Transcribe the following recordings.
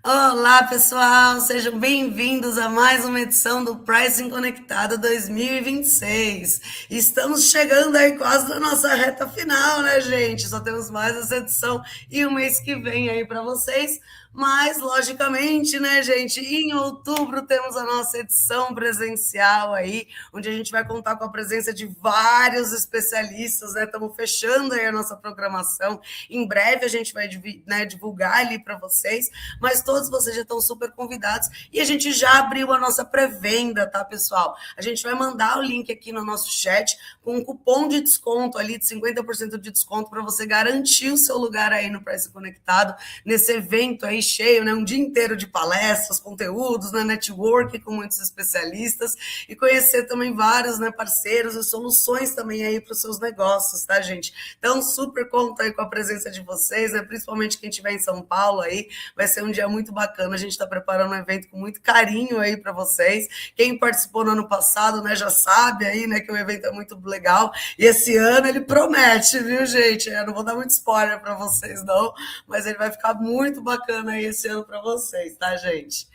Olá, pessoal, sejam bem-vindos a mais uma edição do Pricing Conectado 2026. Estamos chegando aí quase na nossa reta final, né, gente? Só temos mais essa edição e o mês que vem aí para vocês. Mas, logicamente, né, gente, em outubro temos a nossa edição presencial aí, onde a gente vai contar com a presença de vários especialistas, né? Estamos fechando aí a nossa programação. Em breve a gente vai, né, divulgar ali para vocês, mas todos vocês já estão super convidados e a gente já abriu a nossa pré-venda, tá, pessoal? A gente vai mandar o link aqui no nosso chat com um cupom de desconto ali de 50% de desconto para você garantir o seu lugar aí no Price Conectado, nesse evento aí cheio, né? Um dia inteiro de palestras, conteúdos, né? Network com muitos especialistas e conhecer também vários, né, parceiros e soluções também aí para os seus negócios, tá, gente? Então, super conto aí com a presença de vocês, né? Principalmente quem estiver em São Paulo aí, vai ser um dia muito bacana. A gente está preparando um evento com muito carinho aí para vocês. Quem participou no ano passado, né, já sabe aí, né, que o evento é muito legal. E esse ano ele promete, viu, gente? Eu não vou dar muito spoiler para vocês, não, mas ele vai ficar muito bacana aí esse ano para vocês, tá, gente?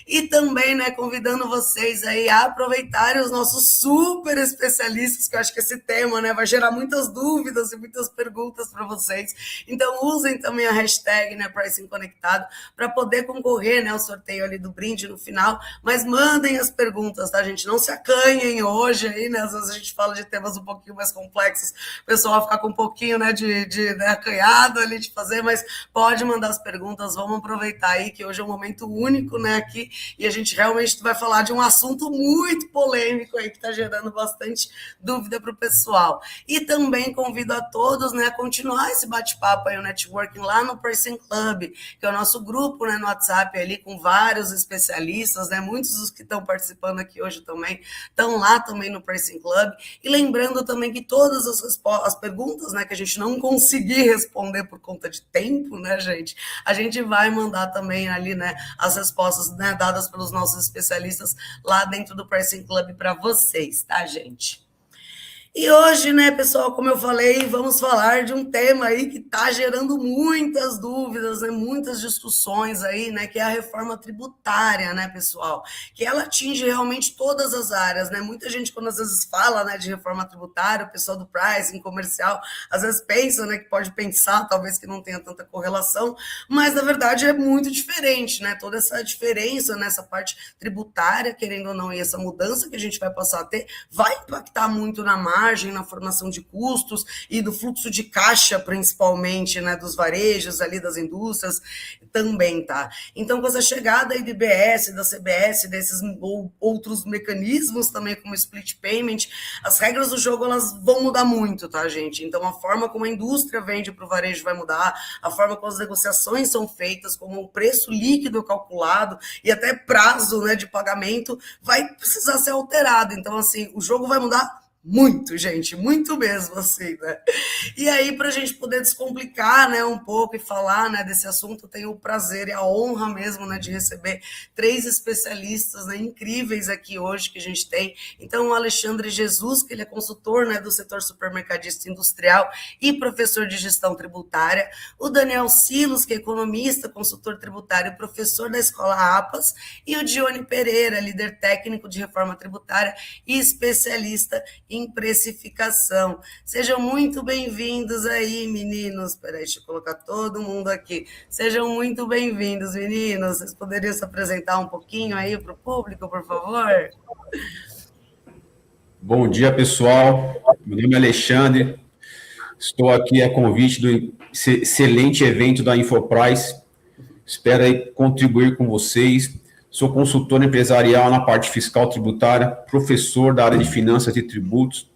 E também, né, convidando vocês aí a aproveitarem os nossos super especialistas, que eu acho que esse tema, né, vai gerar muitas dúvidas e muitas perguntas para vocês. Então, usem também a hashtag, né, Pricing Conectado, para poder concorrer, né, ao sorteio ali do brinde no final, mas mandem as perguntas, tá, gente? Não se acanhem hoje aí, né, às vezes a gente fala de temas um pouquinho mais complexos, o pessoal fica com um pouquinho, né, né, acanhado ali de fazer, mas pode mandar as perguntas, vamos aproveitar aí que hoje é um momento único, né, aqui, e a gente realmente vai falar de um assunto muito polêmico aí, que está gerando bastante dúvida para o pessoal. E também convido a todos, né, a continuar esse bate-papo aí, o networking lá no Pricing Club, que é o nosso grupo, né, no WhatsApp ali, com vários especialistas, né, muitos dos que estão participando aqui hoje também estão lá também no Pricing Club. E lembrando também que todas as perguntas, né, que a gente não conseguir responder por conta de tempo, né, gente, a gente vai mandar também ali, né, as respostas, né, dadas pelos nossos especialistas lá dentro do Pricing Club para vocês, tá, gente? E hoje, né, pessoal, como eu falei, vamos falar de um tema aí que está gerando muitas dúvidas, né, muitas discussões aí, né, que é a reforma tributária, né, pessoal, que ela atinge realmente todas as áreas, né, muita gente quando às vezes fala, né, de reforma tributária, o pessoal do pricing comercial, às vezes pensa, né, que pode pensar, talvez que não tenha tanta correlação, mas na verdade é muito diferente, né, toda essa diferença nessa parte tributária, querendo ou não, e essa mudança que a gente vai passar a ter, vai impactar muito na margem, na formação de custos e do fluxo de caixa, principalmente, né, dos varejos ali, das indústrias também, tá? Então, com essa chegada aí do IBS, da CBS, desses outros mecanismos também, como split payment, as regras do jogo, elas vão mudar muito, tá, gente? Então, a forma como a indústria vende para o varejo vai mudar, a forma como as negociações são feitas, como o preço líquido calculado e até prazo, né, de pagamento vai precisar ser alterado. Então, assim, o jogo vai mudar muito, gente, muito mesmo, assim, né? E aí, para a gente poder descomplicar, né, um pouco e falar, né, desse assunto, eu tenho o prazer e a honra mesmo, né, de receber 3 especialistas, né, incríveis aqui hoje que a gente tem. Então, o Alexandre Jesus, que ele é consultor, né, do setor supermercadista industrial e professor de gestão tributária. O Daniel Silos, que é economista, consultor tributário e professor da Escola APAS. E o Dione Pereira, líder técnico de reforma tributária e especialista em precificação. Sejam muito bem-vindos aí, meninos. Peraí, deixa eu colocar todo mundo aqui. Sejam muito bem-vindos, meninos. Vocês poderiam se apresentar um pouquinho aí para o público, por favor? Bom dia, pessoal. Meu nome é Alexandre. Estou aqui a convite do excelente evento da Infoprice. Espero aí contribuir com vocês. Sou consultor empresarial na parte fiscal tributária, professor da área de finanças e tributos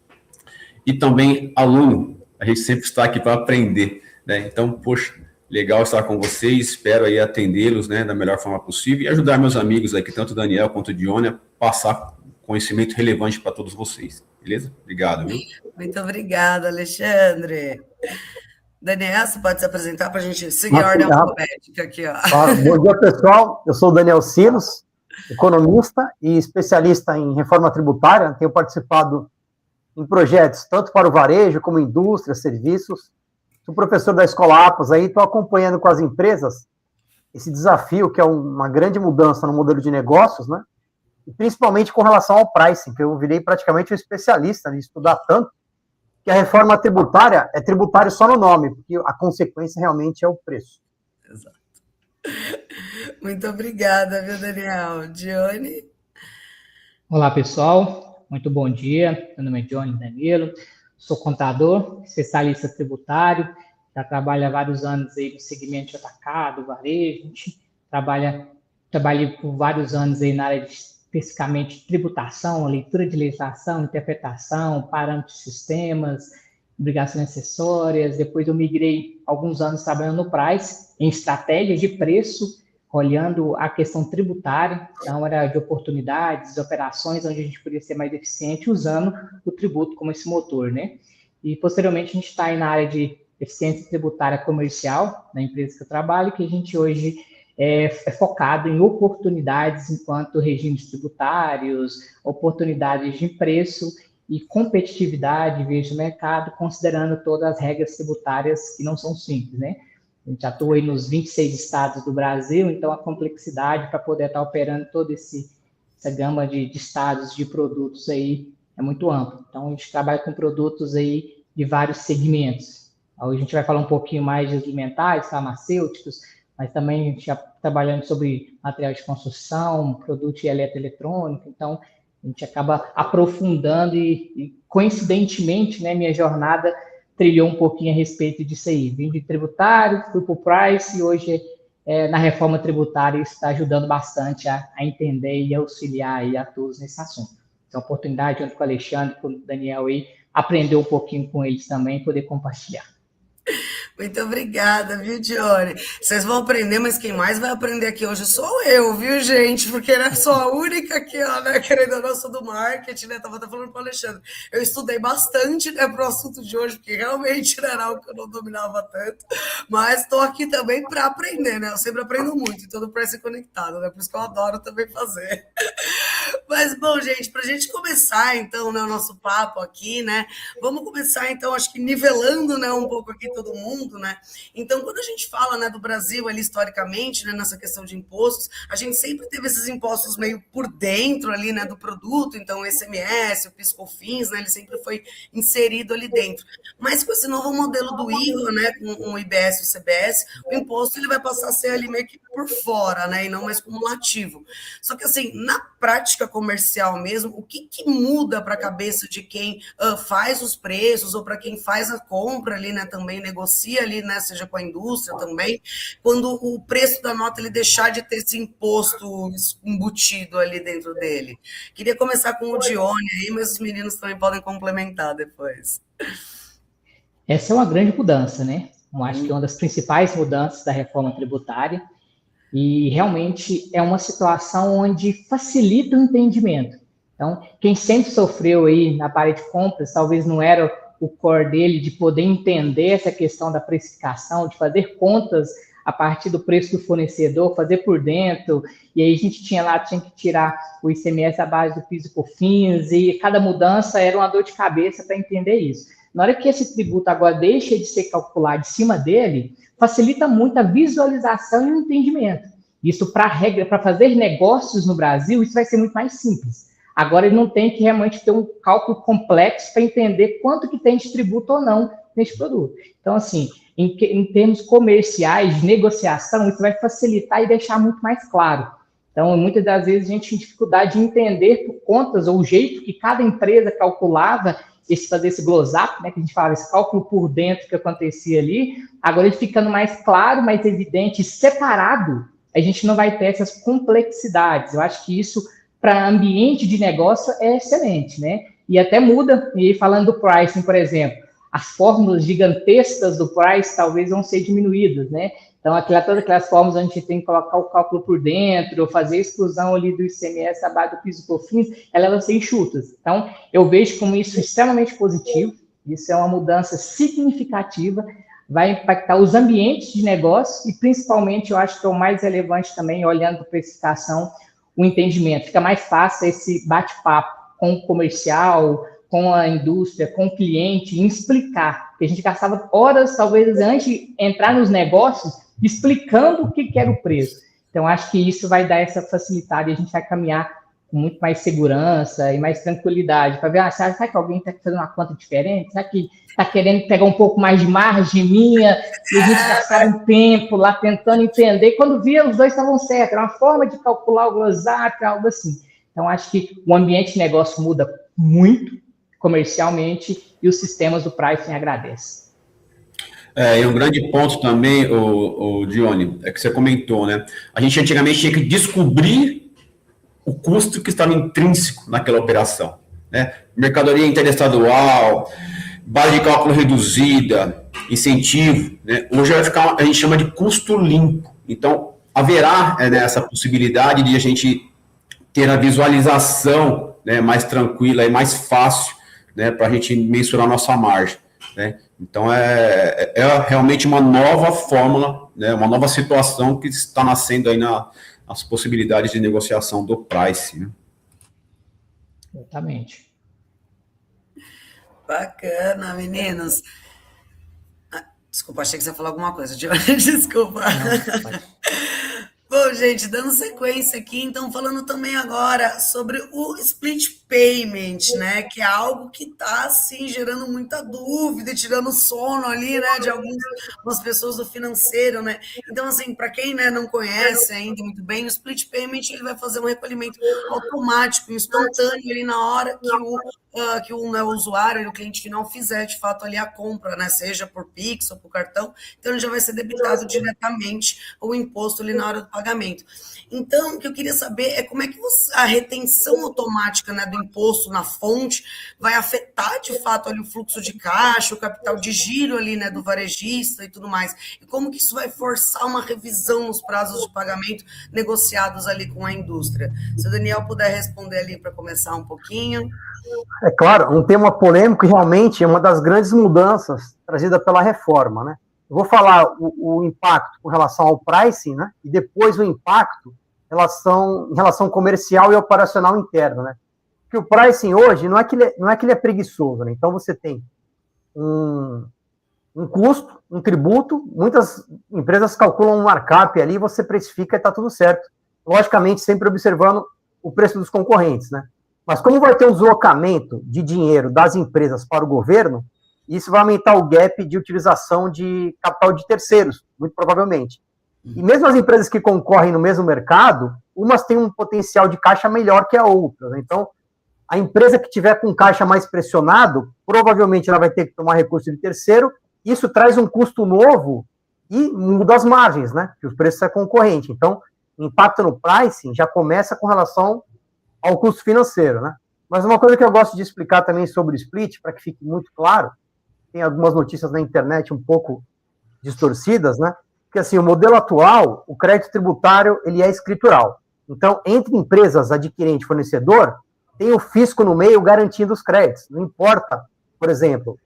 e também aluno. A gente sempre está aqui para aprender, né? Então, poxa, legal estar com vocês. Espero aí atendê-los, né, da melhor forma possível e ajudar meus amigos aqui, tanto o Daniel quanto o Dione, a passar conhecimento relevante para todos vocês. Beleza? Obrigado, viu? Muito obrigada, Alexandre. Daniel, você pode se apresentar para a gente seguir a ordem alfabética aqui, ó. Bom dia, pessoal. Eu sou o Daniel Silos, economista e especialista em reforma tributária. Tenho participado em projetos tanto para o varejo como indústria, serviços. Sou professor da Escola APAS aí, estou acompanhando com as empresas esse desafio, que é uma grande mudança no modelo de negócios, né? E principalmente com relação ao pricing, que eu virei praticamente um especialista em estudar tanto, que a reforma tributária é tributário só no nome, porque a consequência realmente é o preço. Exato. Muito obrigada, viu, Daniel? Dione? Olá, pessoal. Muito bom dia. Meu nome é Johnny Danilo. Sou contador, especialista tributário. Já trabalho há vários anos aí no segmento de atacado, varejo. A gente trabalhei por vários anos aí na área de, especificamente, tributação, leitura de legislação, interpretação, parâmetros de sistemas, obrigações acessórias. Depois eu migrei alguns anos trabalhando no Price, em estratégia de preço, olhando a questão tributária. Então, era de oportunidades, operações onde a gente podia ser mais eficiente usando o tributo como esse motor, né? E, posteriormente, a gente está aí na área de eficiência tributária comercial, na empresa que eu trabalho, que a gente hoje é focado em oportunidades enquanto regimes tributários, oportunidades de preço e competitividade, veja o mercado, considerando todas as regras tributárias que não são simples, né? A gente atua aí nos 26 estados do Brasil, então a complexidade para poder estar operando toda essa gama de estados, de produtos aí, é muito ampla. Então, a gente trabalha com produtos aí de vários segmentos. Hoje a gente vai falar um pouquinho mais de alimentais, farmacêuticos, mas também a gente já trabalhando sobre material de construção, produto de eletroeletrônico, então a gente acaba aprofundando e coincidentemente, né, minha jornada trilhou um pouquinho a respeito disso aí. Vim de tributário, fui para o Price e hoje na reforma tributária isso está ajudando bastante a entender e auxiliar aí a todos nesse assunto. Então, oportunidade junto com o Alexandre, com o Daniel aí, aprender um pouquinho com eles também e poder compartilhar. Muito obrigada, viu, Dione? Vocês vão aprender, mas quem mais vai aprender aqui hoje sou eu, viu, gente? Porque não sou a única aqui, ó, né, querendo ou não, sou do marketing, né? Tava até falando para o Alexandre. Eu estudei bastante, né, pro assunto de hoje, porque realmente era algo que eu não dominava tanto, mas estou aqui também para aprender, né? Eu sempre aprendo muito, então não parece conectado, né? Por isso que eu adoro também fazer. Mas, bom, gente, para a gente começar, então, né, o nosso papo aqui, né? Vamos começar, então, acho que nivelando, né, um pouco aqui todo mundo, né? Então, quando a gente fala, né, do Brasil ali historicamente, né, nessa questão de impostos, a gente sempre teve esses impostos meio por dentro ali, né, do produto, então o ICMS, o PIS/COFINS, né, ele sempre foi inserido ali dentro. Mas com esse novo modelo do IVA, né, com o IBS e o CBS, o imposto ele vai passar a ser ali meio que por fora, né, e não mais cumulativo. Só que, assim, na prática comercial mesmo, o que muda para a cabeça de quem faz os preços ou para quem faz a compra ali, né, também negocia ali, né, seja com a indústria também, quando o preço da nota ele deixar de ter esse imposto embutido ali dentro dele. Queria começar com o Dione aí, mas os meninos também podem complementar depois. Essa é uma grande mudança, né? Eu acho que é uma das principais mudanças da reforma tributária e realmente é uma situação onde facilita o entendimento. Então, quem sempre sofreu aí na parte de compras, talvez não era o core dele de poder entender essa questão da precificação, de fazer contas a partir do preço do fornecedor, fazer por dentro, e aí a gente tinha que tirar o ICMS à base do PIS e COFINS, e cada mudança era uma dor de cabeça para entender isso. Na hora que esse tributo agora deixa de ser calculado de cima dele, facilita muito a visualização e o entendimento. Isso para fazer negócios no Brasil, isso vai ser muito mais simples. Agora ele não tem que realmente ter um cálculo complexo para entender quanto que tem de tributo ou não nesse produto. Então, assim, em termos comerciais, de negociação, isso vai facilitar e deixar muito mais claro. Então, muitas das vezes a gente tem dificuldade de entender por contas ou o jeito que cada empresa calculava fazer esse gloss-up, né, que a gente fala, esse cálculo por dentro que acontecia ali, agora ele ficando mais claro, mais evidente, separado, a gente não vai ter essas complexidades. Eu acho que isso, para ambiente de negócio, é excelente, né? E até muda, e falando do pricing, por exemplo, as fórmulas gigantescas do price talvez vão ser diminuídas, né? Então, todas aquelas fórmulas onde a gente tem que colocar o cálculo por dentro, fazer a exclusão ali do ICMS abaixo do PIS e COFINS, elas vão ser enxutas. Então, eu vejo como isso extremamente positivo, isso é uma mudança significativa, vai impactar os ambientes de negócio e, principalmente, eu acho que é o mais relevante também, olhando para a precificação, o entendimento. Fica mais fácil esse bate-papo com o comercial, com a indústria, com o cliente, em explicar. Porque a gente gastava horas, talvez, antes de entrar nos negócios, explicando o que era o preço. Então, acho que isso vai dar essa facilitada e a gente vai caminhar com muito mais segurança e mais tranquilidade, para ver, será que alguém está fazendo uma conta diferente? Será que está querendo pegar um pouco mais de margem minha? E a gente gastar um tempo lá tentando entender. Quando via, os dois estavam certos. Era uma forma de calcular o glossário, algo assim. Então, acho que o ambiente de negócio muda muito comercialmente e os sistemas do pricing agradecem. E um grande ponto também, o Dione, é que você comentou, né? A gente antigamente tinha que descobrir o custo que estava intrínseco naquela operação, né? Mercadoria interestadual, base de cálculo reduzida, incentivo, né? Hoje vai ficar, a gente chama de custo limpo. Então, haverá essa possibilidade de a gente ter a visualização, né, mais tranquila e mais fácil, né, para a gente mensurar a nossa margem, né? Então, é realmente uma nova fórmula, né, uma nova situação que está nascendo aí nas possibilidades de negociação do price, né? Exatamente. Bacana, meninos. Desculpa, achei que você ia falar alguma coisa. Desculpa. Não, bom, gente, dando sequência aqui, então falando também agora sobre o split payment, né, que é algo que está, assim, gerando muita dúvida, tirando sono ali, né, de algumas pessoas do financeiro, né. Então, assim, para quem, né, não conhece ainda muito bem, o split payment, ele vai fazer um recolhimento automático, instantâneo ali na hora que o usuário, o cliente final fizer, de fato, ali a compra, né, seja por Pix ou por cartão, então ele já vai ser debitado diretamente o imposto ali na hora do pagamento. Então, o que eu queria saber é como é que a retenção automática, né, do imposto na fonte vai afetar, de fato, ali o fluxo de caixa, o capital de giro ali, né, do varejista e tudo mais. E como que isso vai forçar uma revisão nos prazos de pagamento negociados ali com a indústria? Se o Daniel puder responder ali para começar um pouquinho. É claro, um tema polêmico e realmente é uma das grandes mudanças trazida pela reforma, né? Eu vou falar o impacto com relação ao pricing, né? E depois o impacto em relação comercial e operacional interno, né? Porque o pricing hoje não é que ele é preguiçoso, né? Então você tem um custo, um tributo, muitas empresas calculam um markup ali, você precifica e está tudo certo. Logicamente, sempre observando o preço dos concorrentes, né? Mas como vai ter um deslocamento de dinheiro das empresas para o governo, isso vai aumentar o gap de utilização de capital de terceiros, muito provavelmente. E mesmo as empresas que concorrem no mesmo mercado, umas têm um potencial de caixa melhor que a outra, né? Então, a empresa que tiver com caixa mais pressionado, provavelmente ela vai ter que tomar recurso de terceiro, isso traz um custo novo e muda as margens, né? Que o preço é concorrente. Então, o impacto no pricing já começa com relação ao custo financeiro, né? Mas uma coisa que eu gosto de explicar também sobre o split, para que fique muito claro, tem algumas notícias na internet um pouco distorcidas, né? Que assim, o modelo atual, o crédito tributário, ele é escritural. Então, entre empresas, adquirente e fornecedor, tem o fisco no meio garantindo os créditos. Não importa, por exemplo,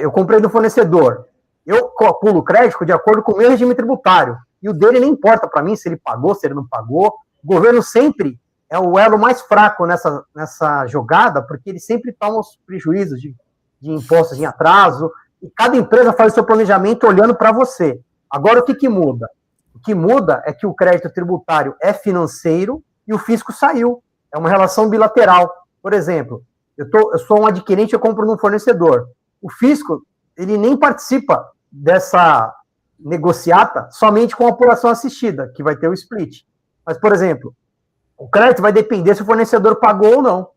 eu comprei do fornecedor, eu calculo o crédito de acordo com o meu regime tributário, e o dele nem importa para mim se ele pagou, se ele não pagou. O governo sempre é o elo mais fraco nessa jogada, porque ele sempre toma os prejuízos de impostos em atraso, e cada empresa faz o seu planejamento olhando para você. Agora, o que muda? O que muda é que o crédito tributário é financeiro e o fisco saiu. É uma relação bilateral. Por exemplo, eu sou um adquirente, eu compro num fornecedor. O fisco, ele nem participa dessa negociata somente com a apuração assistida, que vai ter o split. Mas, por exemplo, o crédito vai depender se o fornecedor pagou ou não.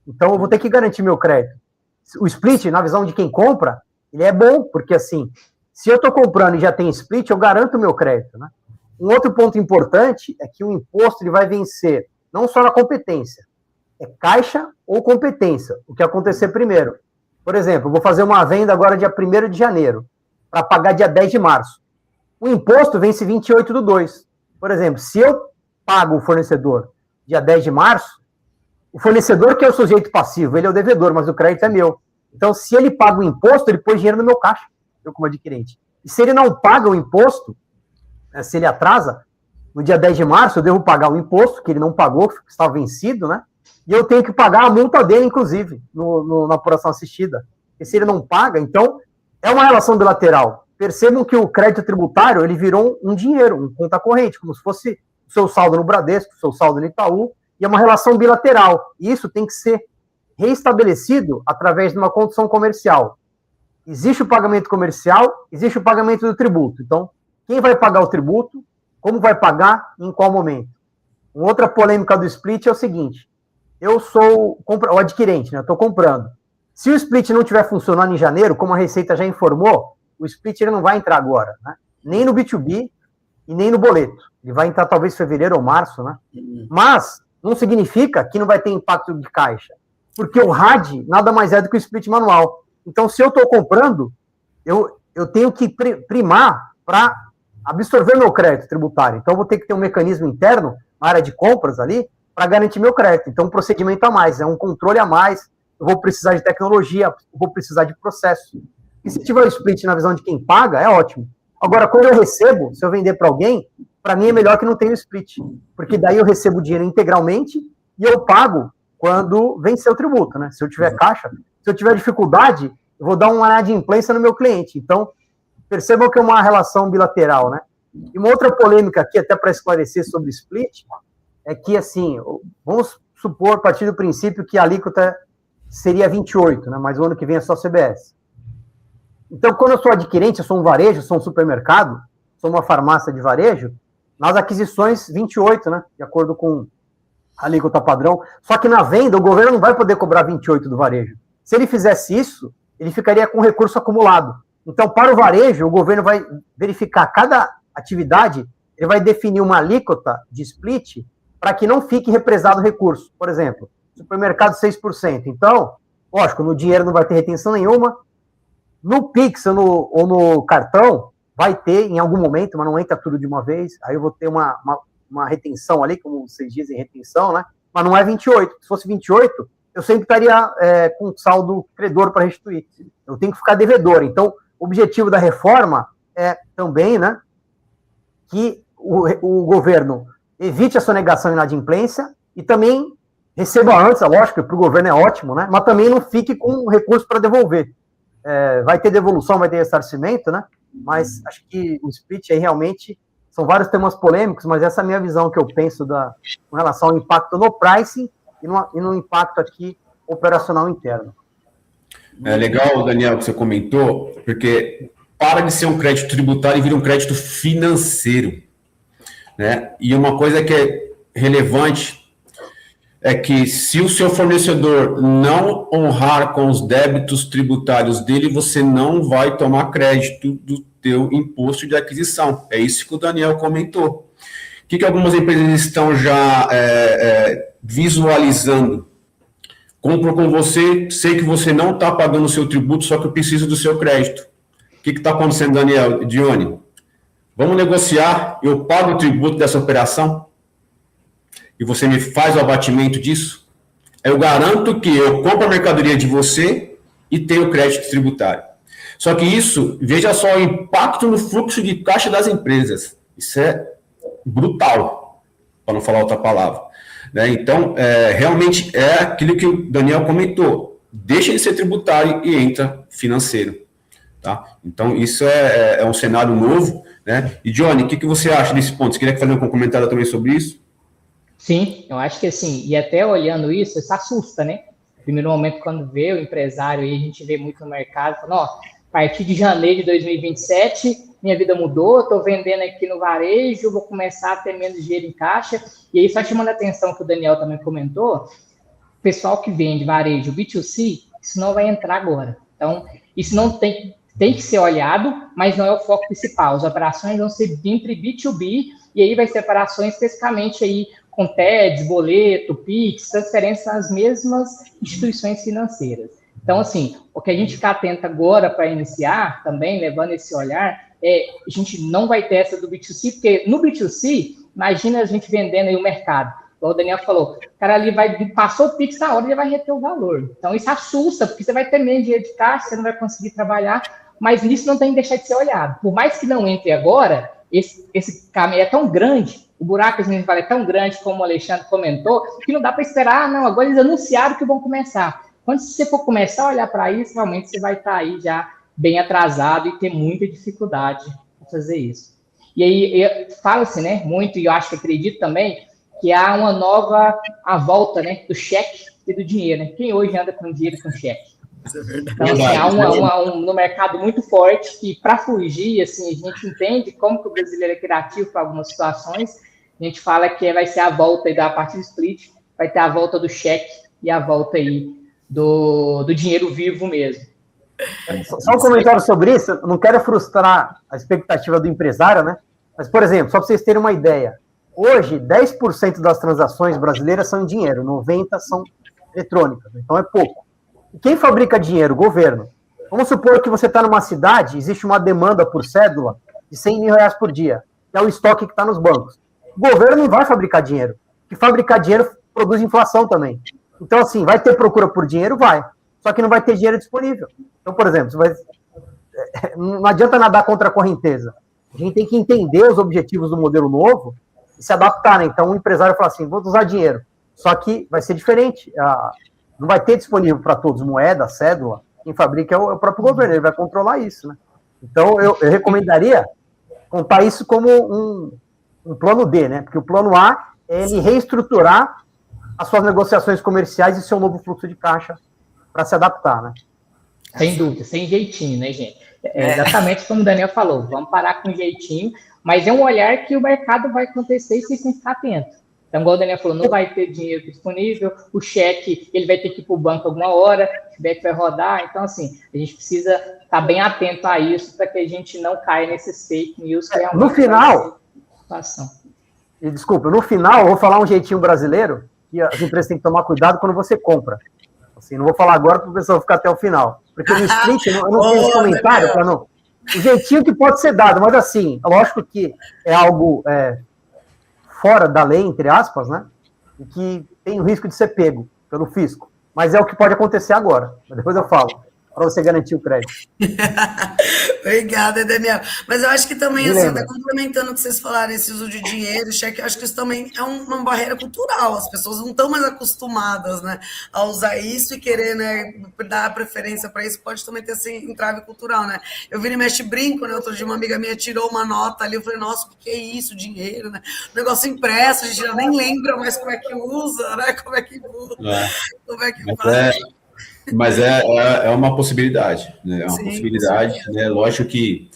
Então, eu vou ter que garantir meu crédito. O split, na visão de quem compra, ele é bom, porque assim, se eu estou comprando e já tem split, eu garanto o meu crédito, né? Um outro ponto importante é que o imposto ele vai vencer não só na competência, é caixa ou competência, o que acontecer primeiro. Por exemplo, eu vou fazer uma venda agora dia 1º de janeiro, para pagar dia 10 de março. O imposto vence 28/2. Por exemplo, se eu pago o fornecedor dia 10 de março, o fornecedor que é o sujeito passivo, ele é o devedor, mas o crédito é meu. Então, se ele paga o imposto, ele põe dinheiro no meu caixa, eu como adquirente. E se ele não paga o imposto, né, se ele atrasa, no dia 10 de março, eu devo pagar o imposto, que ele não pagou, que estava vencido, né? E eu tenho que pagar a multa dele, inclusive, na apuração assistida. E se ele não paga, então, é uma relação bilateral. percebam que o crédito tributário ele virou um dinheiro, um conta corrente, como se fosse o seu saldo no Bradesco, o seu saldo no Itaú, e é uma relação bilateral. E isso tem que ser reestabelecido através de uma condição comercial. Existe o pagamento comercial, existe o pagamento do tributo. Então, quem vai pagar o tributo, como vai pagar e em qual momento? Uma outra polêmica do split é o seguinte: eu sou o adquirente, né? Estou comprando. Se o split não estiver funcionando em janeiro, como a Receita já informou, o split ele não vai entrar agora, né? Nem no B2B e nem no boleto. Ele vai entrar talvez em fevereiro ou março, né? Mas não significa que não vai ter impacto de caixa, porque o RAD nada mais é do que o split manual. Então, se eu estou comprando, eu tenho que primar para absorver meu crédito tributário. Então, eu vou ter que ter um mecanismo interno na área de compras ali para garantir meu crédito. Então, um procedimento a mais, é um controle a mais. Eu vou precisar de tecnologia, eu vou precisar de processo. E se tiver o split na visão de quem paga, é ótimo. Agora, quando eu recebo, se eu vender para alguém, para mim é melhor que não tenha o split, porque daí eu recebo o dinheiro integralmente e eu pago quando vencer o tributo, né? Se eu tiver caixa, se eu tiver dificuldade, eu vou dar uma inadimplência no meu cliente. Então, percebam que é uma relação bilateral, né? E uma outra polêmica aqui, até para esclarecer sobre o split, é que, assim, vamos supor, a partir do princípio que a alíquota seria 28, né? Mas o ano que vem é só CBS. Então, quando eu sou adquirente, eu sou um varejo, sou um supermercado, sou uma farmácia de varejo, nas aquisições 28, né? De acordo com a alíquota padrão. Só que na venda, o governo não vai poder cobrar 28 do varejo. Se ele fizesse isso, ele ficaria com recurso acumulado. Então, para o varejo, o governo vai verificar cada atividade, ele vai definir uma alíquota de split para que não fique represado o recurso. Por exemplo, supermercado 6%. Então, lógico, no dinheiro não vai ter retenção nenhuma. No Pix ou no cartão, vai ter em algum momento, mas não entra tudo de uma vez. Aí eu vou ter uma retenção ali, como vocês dizem, retenção, né? Mas não é 28. Se fosse 28, eu sempre estaria com saldo credor para restituir. Eu tenho que ficar devedor. Então, o objetivo da reforma é também, né, que o governo evite a sonegação e inadimplência e também receba antes, lógico, para o governo é ótimo, né? Mas também não fique com recurso para devolver. Vai ter devolução, vai ter ressarcimento, né? Mas acho que o split aí realmente são vários temas polêmicos, mas essa é a minha visão que eu penso com relação ao impacto no pricing e no impacto aqui operacional interno. É legal, Daniel, que você comentou, porque para de ser um crédito tributário e vira um crédito financeiro, né? E uma coisa que é relevante é que se o seu fornecedor não honrar com os débitos tributários dele, você não vai tomar crédito do teu imposto de aquisição. É isso que o Daniel comentou. O que algumas empresas estão já visualizando? Compro com você, sei que você não está pagando o seu tributo, só que eu preciso do seu crédito. O que está acontecendo, Daniel, Dione? Vamos negociar, eu pago o tributo dessa operação? E você me faz o abatimento disso, eu garanto que eu compro a mercadoria de você e tenho crédito tributário. Só que isso, veja só o impacto no fluxo de caixa das empresas. Isso é brutal, para não falar outra palavra. Né? Então, realmente é aquilo que o Daniel comentou. Deixa de ser tributário e entra financeiro. Tá? Então, isso é um cenário novo. Né? E, Johnny, o que você acha desse ponto? Você queria fazer um comentário também sobre isso? Sim, eu acho que assim, e até olhando isso assusta, né? Primeiro momento, quando vê o empresário, e a gente vê muito no mercado, falando, a partir de janeiro de 2027, minha vida mudou, estou vendendo aqui no varejo, vou começar a ter menos dinheiro em caixa. E aí, só chamando a atenção que o Daniel também comentou, o pessoal que vende varejo B2C, isso não vai entrar agora. Então, isso não tem que ser olhado, mas não é o foco principal. As operações vão ser entre B2B, e aí vai ser operações especificamente aí com TEDs, boleto, PIX, transferência às mesmas instituições financeiras. Então, assim, o que a gente ficar atento agora para iniciar, também levando esse olhar, a gente não vai ter essa do B2C, porque no B2C, imagina a gente vendendo aí o mercado. Como o Daniel falou, o cara ali passou o PIX na hora, ele vai reter o valor. Então, isso assusta, porque você vai ter menos dinheiro de caixa, você não vai conseguir trabalhar, mas nisso não tem que deixar de ser olhado. Por mais que não entre agora, esse caminho é tão grande, o buraco, a gente fala, é tão grande, como o Alexandre comentou, que não dá para esperar, não, agora eles anunciaram que vão começar. Quando você for começar a olhar para isso, realmente você vai estar aí já bem atrasado e ter muita dificuldade para fazer isso. E aí fala-se, né, muito, e eu acho que acredito também, que há uma nova volta, né, do cheque e do dinheiro, né? Quem hoje anda com dinheiro com cheque? Isso é verdade. Então, assim, há no mercado muito forte que, para fugir, assim, a gente entende como que o brasileiro é criativo para algumas situações. A gente fala que vai ser a volta aí da parte do split, vai ter a volta do cheque e a volta aí do dinheiro vivo mesmo. Só um comentário sobre isso, eu não quero frustrar a expectativa do empresário, né? Mas, por exemplo, só para vocês terem uma ideia, hoje 10% das transações brasileiras são em dinheiro, 90% são eletrônicas, então é pouco. E quem fabrica dinheiro? O governo. Vamos supor que você está numa cidade, existe uma demanda por cédula de 100 mil reais por dia, que é o estoque que está nos bancos. O governo não vai fabricar dinheiro, porque fabricar dinheiro produz inflação também. Então, assim, vai ter procura por dinheiro? Vai. Só que não vai ter dinheiro disponível. Então, por exemplo, não adianta nadar contra a correnteza. A gente tem que entender os objetivos do modelo novo e se adaptar, né? Então, o empresário fala assim, vou usar dinheiro. Só que vai ser diferente. Não vai ter disponível para todos moeda, cédula. Quem fabrica é o próprio governo, ele vai controlar isso, né? Então, eu recomendaria contar isso como um plano D, né? Porque o plano A é ele reestruturar as suas negociações comerciais e seu novo fluxo de caixa para se adaptar, né? Sem dúvida, sem jeitinho, né, gente? É exatamente como o Daniel falou, vamos parar com jeitinho, mas é um olhar que o mercado vai acontecer e vocês têm que ficar atento. Então, igual o Daniel falou, não vai ter dinheiro disponível, o cheque, ele vai ter que ir para o banco alguma hora, o cheque vai rodar, então, assim, a gente precisa estar bem atento a isso para que a gente não caia nesses fake news. Que no final, desculpa, no final, eu vou falar um jeitinho brasileiro, que as empresas têm que tomar cuidado quando você compra. Assim, não vou falar agora para o pessoal ficar até o final. Porque no split, eu não tenho esse comentário para não. O jeitinho que pode ser dado, mas assim, lógico que é algo fora da lei, entre aspas, né? E que tem o risco de ser pego pelo fisco. Mas é o que pode acontecer agora. Mas depois eu falo, para você garantir o crédito. Obrigada, Daniel. Mas eu acho que também, assim, até complementando o que vocês falaram, esse uso de dinheiro, cheque, eu acho que isso também é uma barreira cultural. As pessoas não estão mais acostumadas, né, a usar isso e querer, né, dar preferência para isso, pode também ter esse entrave cultural, né? Eu viro e mexe brinco, né? Outro dia uma amiga minha tirou uma nota ali, eu falei, nossa, o que é isso, dinheiro, né? Negócio impresso, a gente já nem lembra mais como é que usa, né? Como é que usa, como é que faz. Mas é uma possibilidade, né? É uma Sim, possibilidade, né? Lógico que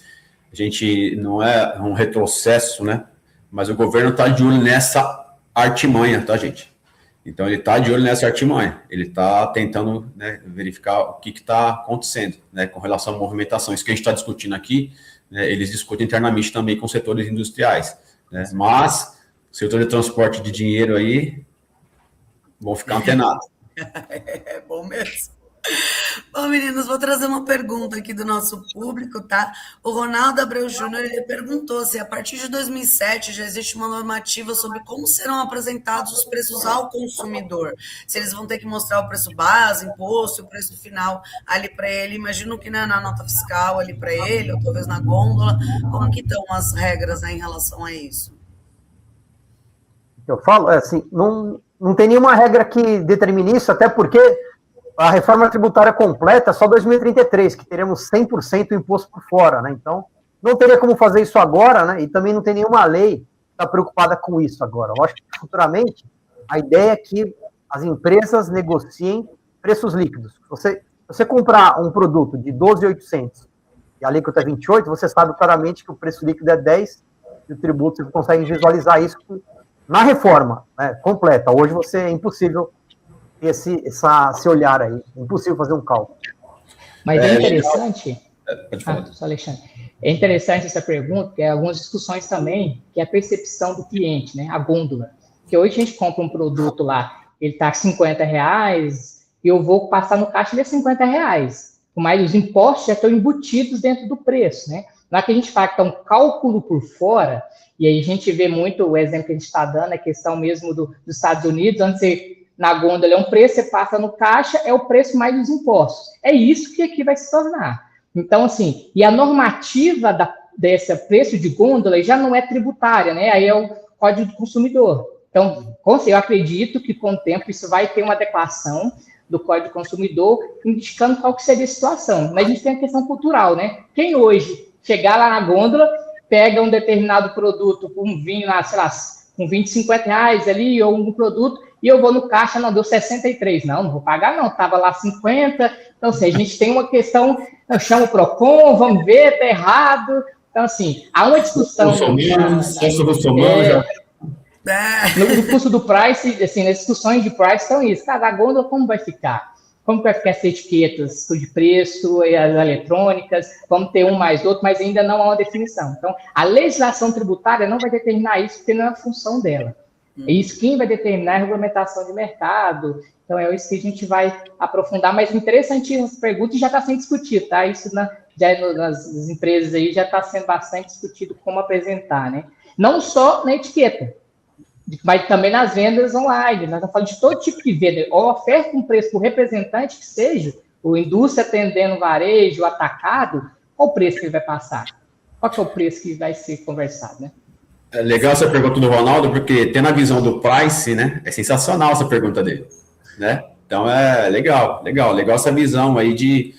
a gente não é um retrocesso, né? Mas o governo está de olho nessa artimanha, tá, gente? Então, ele está de olho nessa artimanha. Ele está tentando, né, verificar o que está acontecendo, né, com relação à movimentação. Isso que a gente está discutindo aqui, né, eles discutem internamente também com setores industriais, né? Mas o setor de transporte de dinheiro aí vão ficar antenados. É bom mesmo. Bom, meninos, vou trazer uma pergunta aqui do nosso público, tá? O Ronaldo Abreu Júnior, ele perguntou se a partir de 2007 já existe uma normativa sobre como serão apresentados os preços ao consumidor. Se eles vão ter que mostrar o preço base, imposto, o preço final ali para ele. Imagino que, né, na nota fiscal ali para ele, ou talvez na gôndola. Como que estão as regras, né, em relação a isso? Eu falo, assim, não tem nenhuma regra que determine isso, até porque a reforma tributária completa é só 2033, que teremos 100% imposto por fora, né? Então, não teria como fazer isso agora, né? E também não tem nenhuma lei que está preocupada com isso agora. Eu acho que futuramente a ideia é que as empresas negociem preços líquidos. Você comprar um produto de 12.800 e a alíquota é 28, você sabe claramente que o preço líquido é 10 e o tributo, você consegue visualizar isso na reforma, né, completa. Hoje é impossível esse olhar aí, é impossível fazer um cálculo. Mas é interessante, pode falar. Alexandre, é interessante essa pergunta, porque algumas discussões também, que é a percepção do cliente, né, a gôndola, que hoje a gente compra um produto lá, ele está R$50, e eu vou passar no caixa, ele é R$50, mas os impostos já estão embutidos dentro do preço, né? Na que a gente fala que está um cálculo por fora, e aí a gente vê muito o exemplo que a gente está dando, a questão mesmo dos Estados Unidos, onde você, na gôndola é um preço, você passa no caixa, é o preço mais os impostos. É isso que aqui vai se tornar. Então, assim, e a normativa desse preço de gôndola já não é tributária, né? Aí é o Código do Consumidor. Então, eu acredito que com o tempo isso vai ter uma adequação, do Código do Consumidor, indicando qual que seria a situação. Mas a gente tem a questão cultural, né? Quem hoje chegar lá na gôndola, pega um determinado produto, um vinho lá, sei lá, com 20, 50 reais ali, ou um produto, e eu vou no caixa, não, deu 63. Não vou pagar não, estava lá 50. Então, assim, a gente tem uma questão, eu chamo o PROCON, vamos ver, tá errado. Então, assim, há uma discussão... No curso do price, assim, nas discussões de price estão isso. Cara, a gôndola como vai ficar? Como vai ficar essas etiquetas de preço e as eletrônicas? Vamos ter um mais outro, mas ainda não há uma definição. Então, a legislação tributária não vai determinar isso, porque não é a função dela. É isso quem vai determinar é a regulamentação de mercado. Então, é isso que a gente vai aprofundar. Mas interessantíssima essa pergunta e já está sendo discutido, tá? Isso nas empresas aí já está sendo bastante discutido como apresentar, né? Não só na etiqueta, mas também nas vendas online. Nós estamos falando de todo tipo de venda. Ou oferta um preço para o representante que seja, ou indústria atendendo varejo, atacado, qual o preço que ele vai passar? Qual que é o preço que vai ser conversado, né? É legal essa pergunta do Ronaldo, porque tendo a visão do price, né? É sensacional essa pergunta dele, né? Então é legal essa visão aí que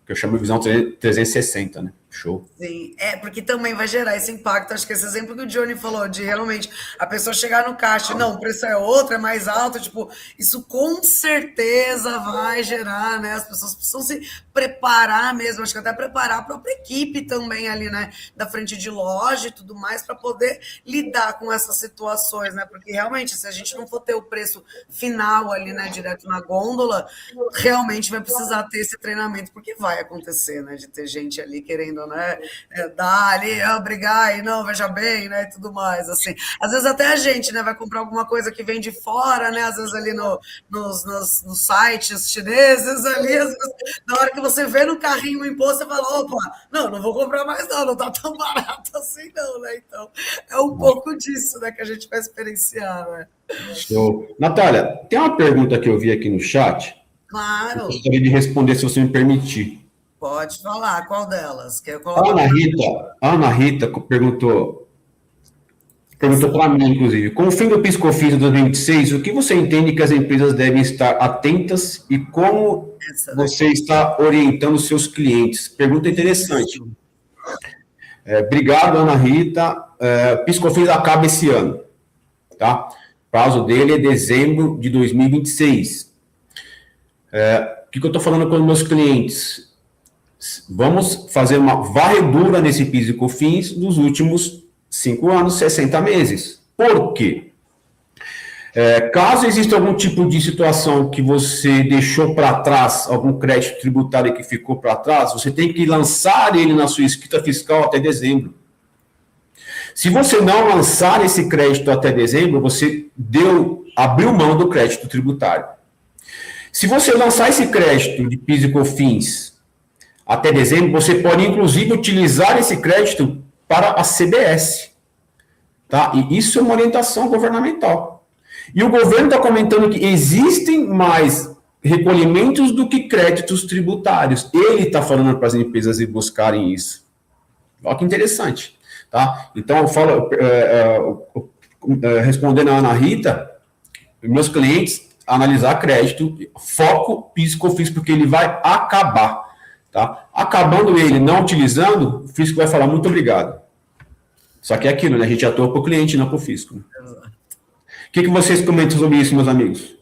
eu chamo de visão 360, né? Show. Sim, porque também vai gerar esse impacto. Acho que esse exemplo que o Johnny falou, de realmente a pessoa chegar no caixa, não, o preço é outro, é mais alto, tipo, isso com certeza vai gerar, né? As pessoas precisam se preparar mesmo, acho que até preparar a própria equipe também ali, né? Da frente de loja e tudo mais, para poder lidar com essas situações, né? Porque realmente, se a gente não for ter o preço final ali, né, direto na gôndola, realmente vai precisar ter esse treinamento, porque vai acontecer, né? De ter gente ali querendo, né, dar ali, brigar e não, veja bem, né, e tudo mais, assim. Às vezes até a gente, né, vai comprar alguma coisa que vem de fora, né, às vezes ali nos sites chineses ali, às vezes, na hora que você vê no carrinho o imposto, você fala, opa, não vou comprar mais não tá tão barato assim não, né, então é um pouco disso, né, que a gente vai experienciar, né. Show. Natália, tem uma pergunta que eu vi aqui no chat. Claro. Eu gostaria de responder, se você me permitir. Pode falar, qual delas? A Ana Rita perguntou para mim, inclusive, com o fim do PIS/COFINS de 2026, o que você entende que as empresas devem estar atentas e como você está orientando seus clientes? Pergunta interessante. Obrigado, Ana Rita. PIS/COFINS acaba esse ano, tá? O prazo dele é dezembro de 2026. O que eu estou falando com os meus clientes? Vamos fazer uma varredura nesse PIS e COFINS dos últimos 5 anos, 60 meses. Por quê? Caso exista algum tipo de situação que você deixou para trás, algum crédito tributário que ficou para trás, você tem que lançar ele na sua escrita fiscal até dezembro. Se você não lançar esse crédito até dezembro, você abriu mão do crédito tributário. Se você lançar esse crédito de PIS e COFINS até dezembro, você pode, inclusive, utilizar esse crédito para a CBS. Tá? E isso é uma orientação governamental. E o governo está comentando que existem mais recolhimentos do que créditos tributários. Ele está falando para as empresas ir buscarem isso. Olha que interessante. Tá? Então, eu falo, respondendo a Ana Rita, meus clientes, analisar crédito, foco PIS e COFINS, porque ele vai acabar. Tá? Acabando ele, não utilizando, o fisco vai falar muito obrigado. Só que é aquilo, né? A gente atua para o cliente, não para o fisco. Né? O que vocês comentam sobre isso, meus amigos?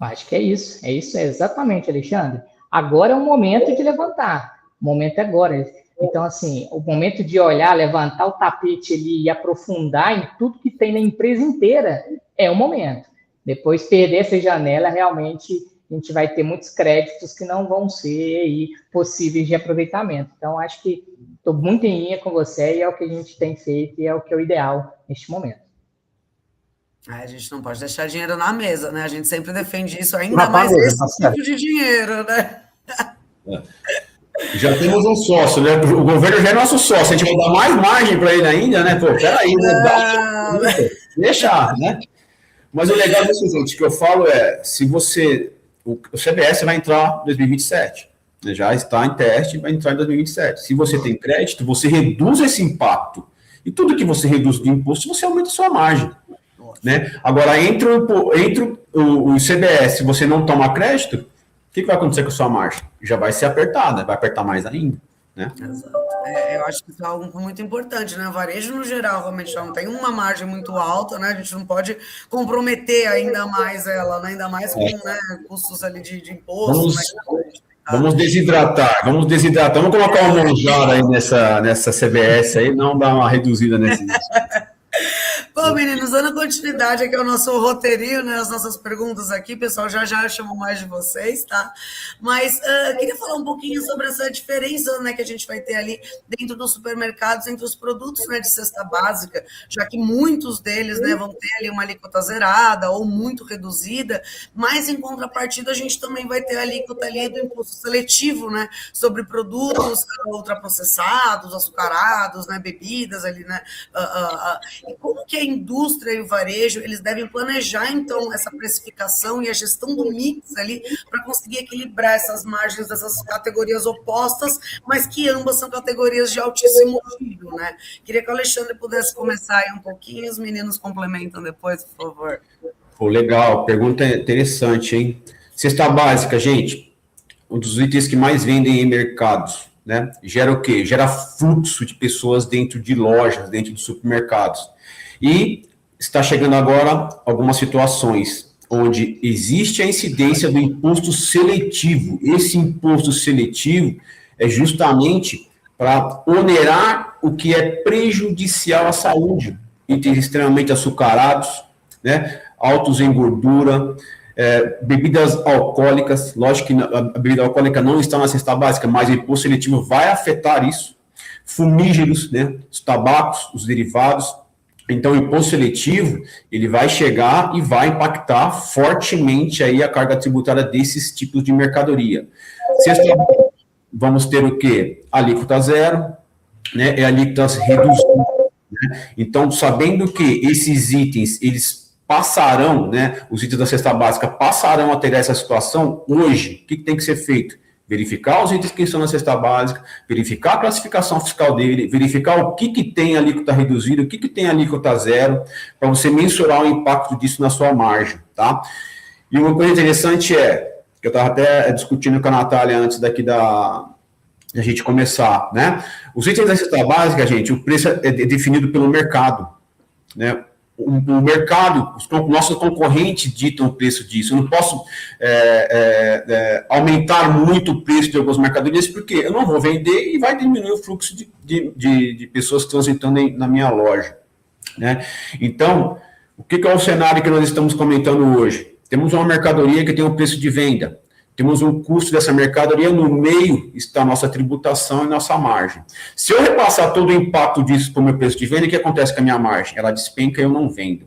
Acho que é isso, exatamente, Alexandre. Agora é o momento de levantar, o momento é agora. Então, assim, o momento de olhar, levantar o tapete ali e aprofundar em tudo que tem na empresa inteira é o momento. Depois, perder essa janela, realmente, a gente vai ter muitos créditos que não vão ser aí, possíveis de aproveitamento. Então, acho que estou muito em linha com você e é o que a gente tem feito e é o que é o ideal neste momento. A gente não pode deixar dinheiro na mesa, né? A gente sempre defende isso, ainda mais esse tipo de dinheiro, né? Já temos um sócio, né? O governo já é nosso sócio, a gente vai dar mais margem para ele ainda, né? Pô, peraí, né? Deixa, né? Mas o legal desse gente que eu falo se você... O CBS vai entrar em 2027, né? Já está em teste, vai entrar em 2027. Se você tem crédito, você reduz esse impacto. E tudo que você reduz de imposto, você aumenta a sua margem. Né? Agora, entre o CBS, se você não toma crédito, o que vai acontecer com a sua margem? Já vai ser apertada, vai apertar mais ainda, né? Exato. Eu acho que isso é algo muito importante, né? O varejo, no geral, realmente não tem uma margem muito alta, né? A gente não pode comprometer ainda mais ela, né? Ainda mais com, né, custos ali de imposto, né? Vamos desidratar, vamos colocar uma mãozada aí nessa CBS aí, não dar uma reduzida nesse. Bom, meninos, dando continuidade aqui ao nosso roteirinho, né, as nossas perguntas aqui, pessoal, já chamo mais de vocês, tá? Mas queria falar um pouquinho sobre essa diferença, né, que a gente vai ter ali dentro dos supermercados, entre os produtos, né, de cesta básica, já que muitos deles, né, vão ter ali uma alíquota zerada ou muito reduzida, mas em contrapartida a gente também vai ter a alíquota ali do imposto seletivo, né, sobre produtos ultraprocessados, açucarados, né, bebidas ali, né, e como que a indústria e o varejo, eles devem planejar, então, essa precificação e a gestão do mix ali para conseguir equilibrar essas margens dessas categorias opostas, mas que ambas são categorias de altíssimo nível, né? Queria que o Alexandre pudesse começar aí um pouquinho, os meninos complementam depois, por favor. Pô, legal, pergunta interessante, hein? Cesta básica, gente, um dos itens que mais vendem em mercados, né? Gera o quê? Gera fluxo de pessoas dentro de lojas, dentro de supermercados. E está chegando agora algumas situações onde existe a incidência do imposto seletivo. Esse imposto seletivo é justamente para onerar o que é prejudicial à saúde. Itens extremamente açucarados, né? Altos em gordura, bebidas alcoólicas. Lógico que a bebida alcoólica não está na cesta básica, mas o imposto seletivo vai afetar isso. Fumígeros, né? Os tabacos, os derivados. Então, o imposto seletivo, ele vai chegar e vai impactar fortemente aí a carga tributária desses tipos de mercadoria. Vamos ter o quê? Alíquota zero, né? E alíquotas reduzidas. Né? Então, sabendo que esses itens, eles passarão, né? Os itens da cesta básica passarão a ter essa situação, hoje, o que tem que ser feito? Verificar os itens que estão na cesta básica, verificar a classificação fiscal dele, verificar o que tem alíquota reduzida, o que tem alíquota zero, para você mensurar o impacto disso na sua margem, tá? E uma coisa interessante que eu estava até discutindo com a Natália antes daqui da gente começar, né? Os itens da cesta básica, gente, o preço é definido pelo mercado, né? O mercado, os nossos concorrentes ditam o preço disso. Eu não posso aumentar muito o preço de algumas mercadorias, porque eu não vou vender e vai diminuir o fluxo de pessoas transitando na minha loja. Né? Então, o que é o cenário que nós estamos comentando hoje? Temos uma mercadoria que tem um preço de venda. Temos um custo dessa mercadoria, no meio está a nossa tributação e nossa margem. Se eu repassar todo o impacto disso para o meu preço de venda, o que acontece com a minha margem? Ela despenca e eu não vendo.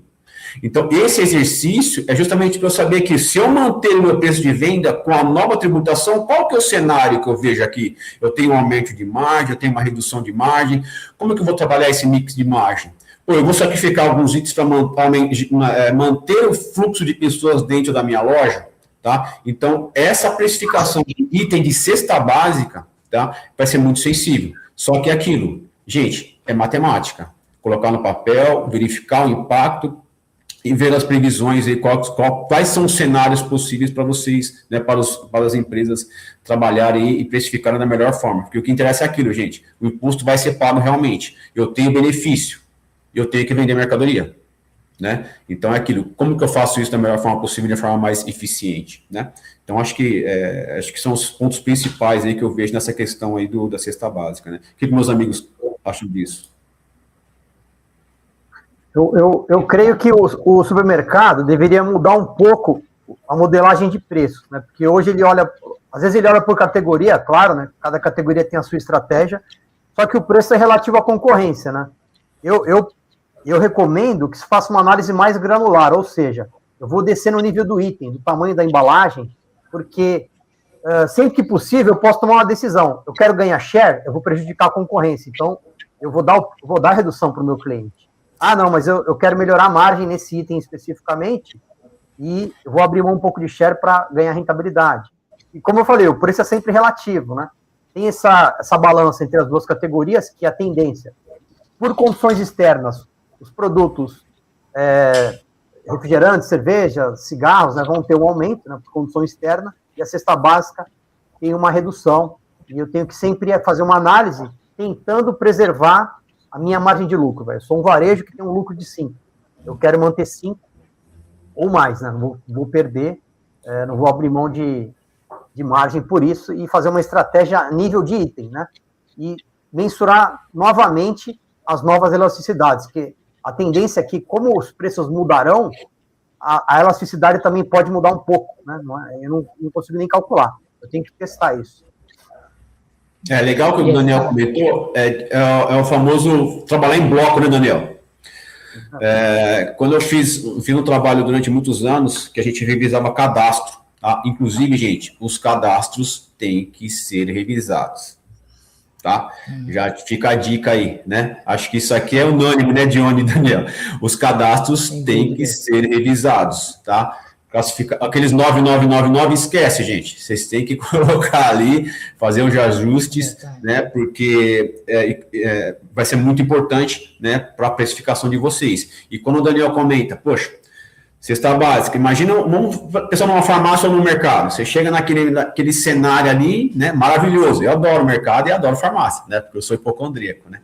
Então, esse exercício é justamente para eu saber que se eu manter o meu preço de venda com a nova tributação, qual que é o cenário que eu vejo aqui? Eu tenho um aumento de margem, eu tenho uma redução de margem, como é que eu vou trabalhar esse mix de margem? Pô, eu vou sacrificar alguns itens para manter o fluxo de pessoas dentro da minha loja? Tá? Então, essa precificação de item de cesta básica, tá? Vai ser muito sensível. Só que é aquilo, gente, é matemática. Colocar no papel, verificar o impacto e ver as previsões e quais são os cenários possíveis para vocês, né, para as empresas trabalharem e precificarem da melhor forma. Porque o que interessa é aquilo, gente. O imposto vai ser pago realmente. Eu tenho benefício. Eu tenho que vender mercadoria. Né? Então, é aquilo, como que eu faço isso da melhor forma possível, de forma mais eficiente, né? Então, acho que são os pontos principais aí que eu vejo nessa questão aí da cesta básica, né? O que meus amigos acham disso? Eu creio que o supermercado deveria mudar um pouco a modelagem de preços, né? Porque hoje às vezes ele olha por categoria, claro, né? Cada categoria tem a sua estratégia, só que o preço é relativo à concorrência, né? Eu recomendo que se faça uma análise mais granular, ou seja, eu vou descer no nível do item, do tamanho da embalagem, porque sempre que possível eu posso tomar uma decisão. Eu quero ganhar share, eu vou prejudicar a concorrência, então eu vou dar redução para o meu cliente. Ah, não, mas eu quero melhorar a margem nesse item especificamente e eu vou abrir mão um pouco de share para ganhar rentabilidade. E como eu falei, o preço é sempre relativo, né? Tem essa balança entre as duas categorias, que é a tendência. Por condições externas, os produtos refrigerantes, cerveja, cigarros, né, vão ter um aumento, né, por condição externa, e a cesta básica tem uma redução. E eu tenho que sempre fazer uma análise tentando preservar a minha margem de lucro. Véio. Eu sou um varejo que tem um lucro de 5. Eu quero manter 5 ou mais, né? Não vou perder, não vou abrir mão de margem por isso e fazer uma estratégia a nível de item, né? E mensurar novamente as novas elasticidades, porque a tendência é que, como os preços mudarão, a elasticidade também pode mudar um pouco, né? Eu não consigo nem calcular, eu tenho que testar isso. É legal que o Daniel comentou, é o famoso trabalhar em bloco, né, Daniel? Quando eu fiz um trabalho durante muitos anos, que a gente revisava cadastro, tá? Inclusive, gente, os cadastros têm que ser revisados, tá? Já fica a dica aí, né? Acho que isso aqui é unânime, né, Dione e Daniel? Os cadastros têm que ser revisados, tá? Classifica, aqueles 9999, esquece, gente. Vocês têm que colocar ali, fazer os ajustes, né? Porque vai ser muito importante, né, para a precificação de vocês. E quando o Daniel comenta, poxa, cesta básica, imagina, pessoal, numa farmácia ou no mercado, você chega naquele cenário ali, né, maravilhoso. Eu adoro mercado e adoro farmácia, né? Porque eu sou hipocondríaco, né?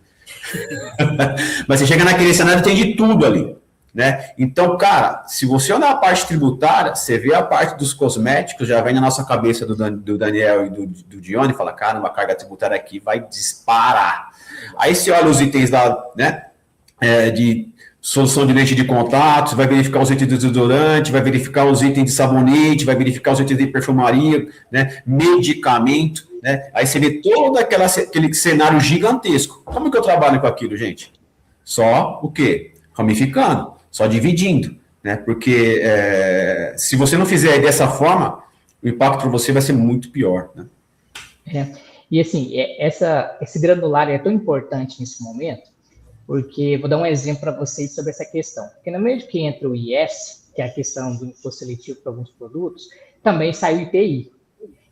Mas você chega naquele cenário, tem de tudo ali. Né? Então, cara, se você olhar a parte tributária, você vê a parte dos cosméticos, já vem na nossa cabeça do Daniel e do Dione, fala, cara, uma carga tributária aqui vai disparar. Aí você olha os itens da, né, de solução de lente de contato, vai verificar os itens de desodorante, vai verificar os itens de sabonete, vai verificar os itens de perfumaria, né, medicamento, né? Aí você vê todo aquele cenário gigantesco. Como que eu trabalho com aquilo, gente? Só o quê? Ramificando. Só dividindo, né? Porque se você não fizer dessa forma, o impacto para você vai ser muito pior, né? E assim, esse granular é tão importante nesse momento, porque vou dar um exemplo para vocês sobre essa questão. Porque no meio que entra o IS, que é a questão do imposto seletivo para alguns produtos, também sai o IPI.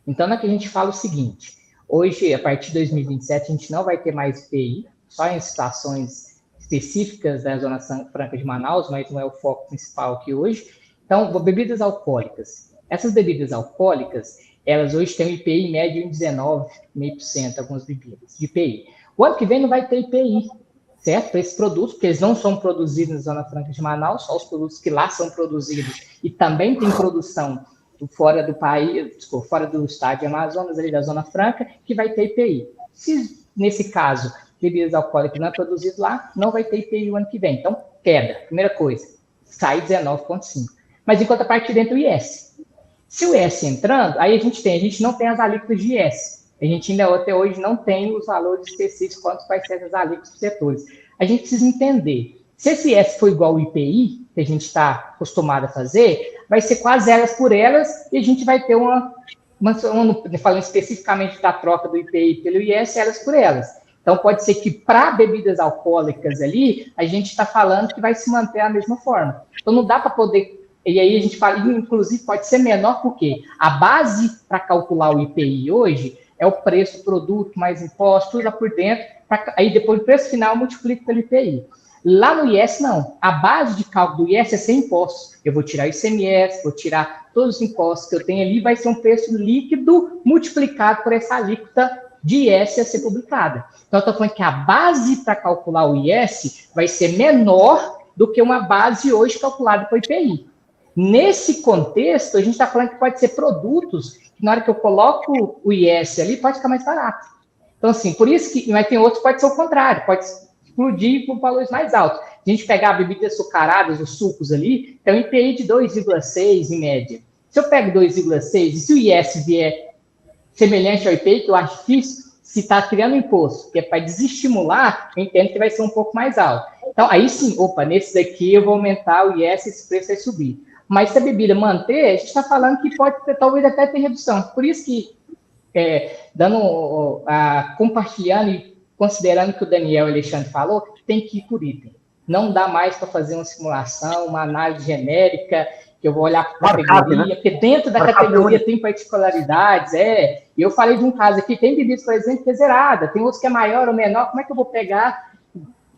Então, aqui a gente fala o seguinte, hoje, a partir de 2027, a gente não vai ter mais IPI, só em situações específicas da Zona Franca de Manaus, mas não é o foco principal aqui hoje. Então, bebidas alcoólicas. Essas bebidas alcoólicas, elas hoje têm um IPI médio em 19,5%, algumas bebidas de IPI. O ano que vem não vai ter IPI, certo? Para esses produtos, porque eles não são produzidos na Zona Franca de Manaus, só os produtos que lá são produzidos e também tem produção fora do país, fora do estado de Amazonas, ali da Zona Franca, que vai ter IPI. Se, nesse caso, bebidas alcoólicas não é produzido lá, não vai ter IPI o ano que vem. Então, queda. Primeira coisa, sai 19,5. Mas, em contrapartida, entra o IS. Se o IS entrando, aí a gente não tem as alíquotas de IS. A gente ainda até hoje não tem os valores específicos quanto vai ser as alíquotas dos setores. A gente precisa entender. Se esse IS for igual ao IPI, que a gente está acostumado a fazer, vai ser quase elas por elas e a gente vai ter falando especificamente da troca do IPI pelo IS, elas por elas. Então, pode ser que para bebidas alcoólicas ali, a gente está falando que vai se manter a mesma forma. Então, não dá para poder... E aí a gente fala, inclusive, pode ser menor, porque a base para calcular o IPI hoje é o preço do produto, mais imposto, tudo lá por dentro. Aí depois o preço final multiplica pelo IPI. Lá no IS, não. A base de cálculo do IS é sem impostos. Eu vou tirar o ICMS, vou tirar todos os impostos que eu tenho ali, vai ser um preço líquido multiplicado por essa alíquota de IS a ser publicada. Então, eu estou falando que a base para calcular o IS vai ser menor do que uma base hoje calculada para o IPI. Nesse contexto, a gente está falando que pode ser produtos que na hora que eu coloco o IS ali, pode ficar mais barato. Então, assim, por isso que... Mas tem outros que pode ser o contrário, pode explodir com valores mais altos. A gente pegar bebidas açucaradas, os sucos ali, tem um IPI de 2,6 em média. Se eu pego 2,6 e se o IS vier semelhante ao IPI, que eu acho difícil, se está criando imposto, que é para desestimular, eu entendo que vai ser um pouco mais alto. Então, aí sim, nesse daqui eu vou aumentar o IS, esse preço vai subir. Mas se a bebida manter, a gente está falando que pode ter, talvez até ter redução. Por isso que, compartilhando e considerando que o Daniel e o Alexandre falou, tem que ir por item. Não dá mais para fazer uma simulação, uma análise genérica, que eu vou olhar para a categoria, né? Porque dentro da categoria tem particularidades, E eu falei de um caso aqui, tem bebidas, por exemplo, que é zerada, tem outros que é maior ou menor, como é que eu vou pegar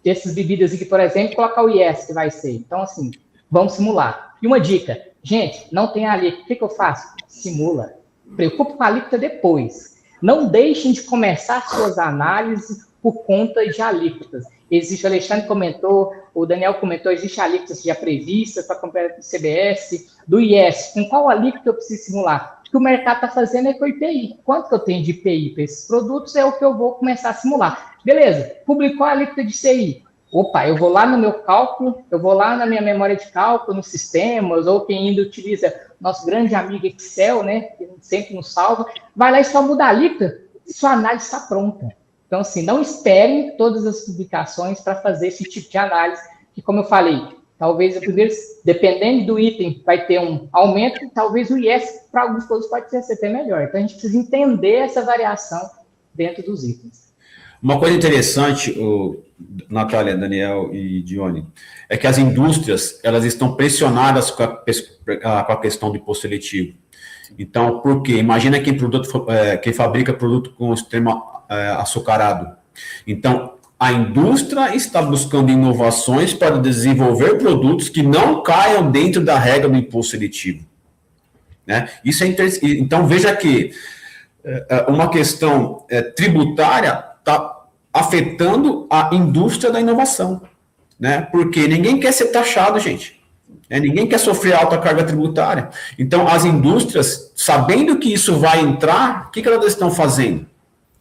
essas bebidas aqui, por exemplo, e colocar o IS que vai ser? Então, assim, Vamos simular. E uma dica, gente, não tem alíquota, o que eu faço? Simula. Preocupe com a alíquota depois. Não deixem de começar suas análises por conta de alíquotas. Existe, o Alexandre comentou, o Daniel comentou, existe alíquotas já previstas para comprar do CBS, do IS. Com qual alíquota eu preciso simular? O que o mercado está fazendo é com o IPI. Quanto que eu tenho de IPI para esses produtos é o que eu vou começar a simular. Beleza, publicou a alíquota de CI. Opa, eu vou lá no meu cálculo, eu vou lá na minha memória de cálculo, nos sistemas, ou quem ainda utiliza nosso grande amigo Excel, né, que sempre nos salva, vai lá e só muda a alíquota, sua análise está pronta. Então, assim, não esperem todas as publicações para fazer esse tipo de análise, que, como eu falei, talvez, primeiro, dependendo do item, vai ter um aumento, talvez o IS, para alguns produtos, pode ser até melhor. Então, a gente precisa entender essa variação dentro dos itens. Uma coisa interessante, Natália, Daniel e Dione, é que as indústrias, elas estão pressionadas com a questão do imposto seletivo. Então, por quê? Imagina quem fabrica produto com extremo açucarado. Então, a indústria está buscando inovações para desenvolver produtos que não caiam dentro da regra do imposto seletivo. Né? Isso é interessante. Então, veja que uma questão tributária está afetando a indústria da inovação, né? Porque ninguém quer ser taxado, gente. Ninguém quer sofrer alta carga tributária. Então, as indústrias, sabendo que isso vai entrar, o que elas estão fazendo?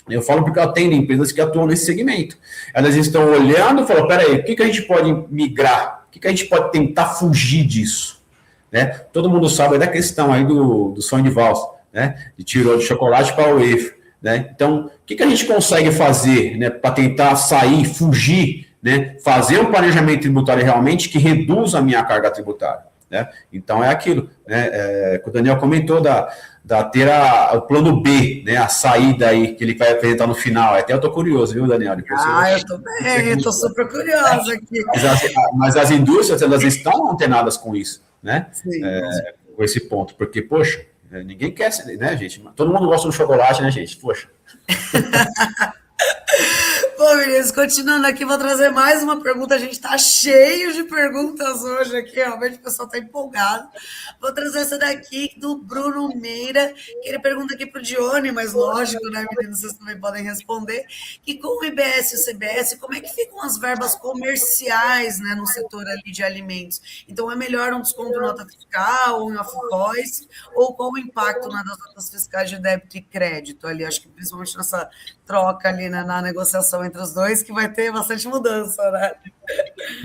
Eu falo porque eu atendo empresas que atuam nesse segmento. Elas estão olhando e falam, peraí, o que a gente pode migrar? O que a gente pode tentar fugir disso? Né? Todo mundo sabe da questão aí do sonho de valsa, né? De tirou de chocolate para o wafer. Né? Então, o que a gente consegue fazer, né, para tentar sair, fugir, né, fazer um planejamento tributário realmente que reduza a minha carga tributária? Né? Então, é aquilo, né, que o Daniel comentou da ter o plano B, né, a saída aí que ele vai apresentar no final. Até eu estou curioso, viu, Daniel? Eu estou bem, eu estou super curiosa aqui. Mas as indústrias, elas estão antenadas com isso, né? Sim, com esse ponto, porque, poxa, ninguém quer, né, gente? Todo mundo gosta do chocolate, né, gente? Poxa. Bom, meninos, continuando aqui, vou trazer mais uma pergunta. A gente está cheio de perguntas hoje aqui, realmente o pessoal está empolgado. Vou trazer essa daqui do Bruno Meira, que ele pergunta aqui para o Dione, mas lógico, né, meninos, vocês também podem responder, que com o IBS e o CBS, como é que ficam as verbas comerciais, né, no setor ali de alimentos? Então, é melhor um desconto nota fiscal ou em off-invoice, ou qual o impacto nas notas fiscais de débito e crédito ali? Acho que principalmente nessa troca ali, né, na negociação entre os dois, que vai ter bastante mudança, né?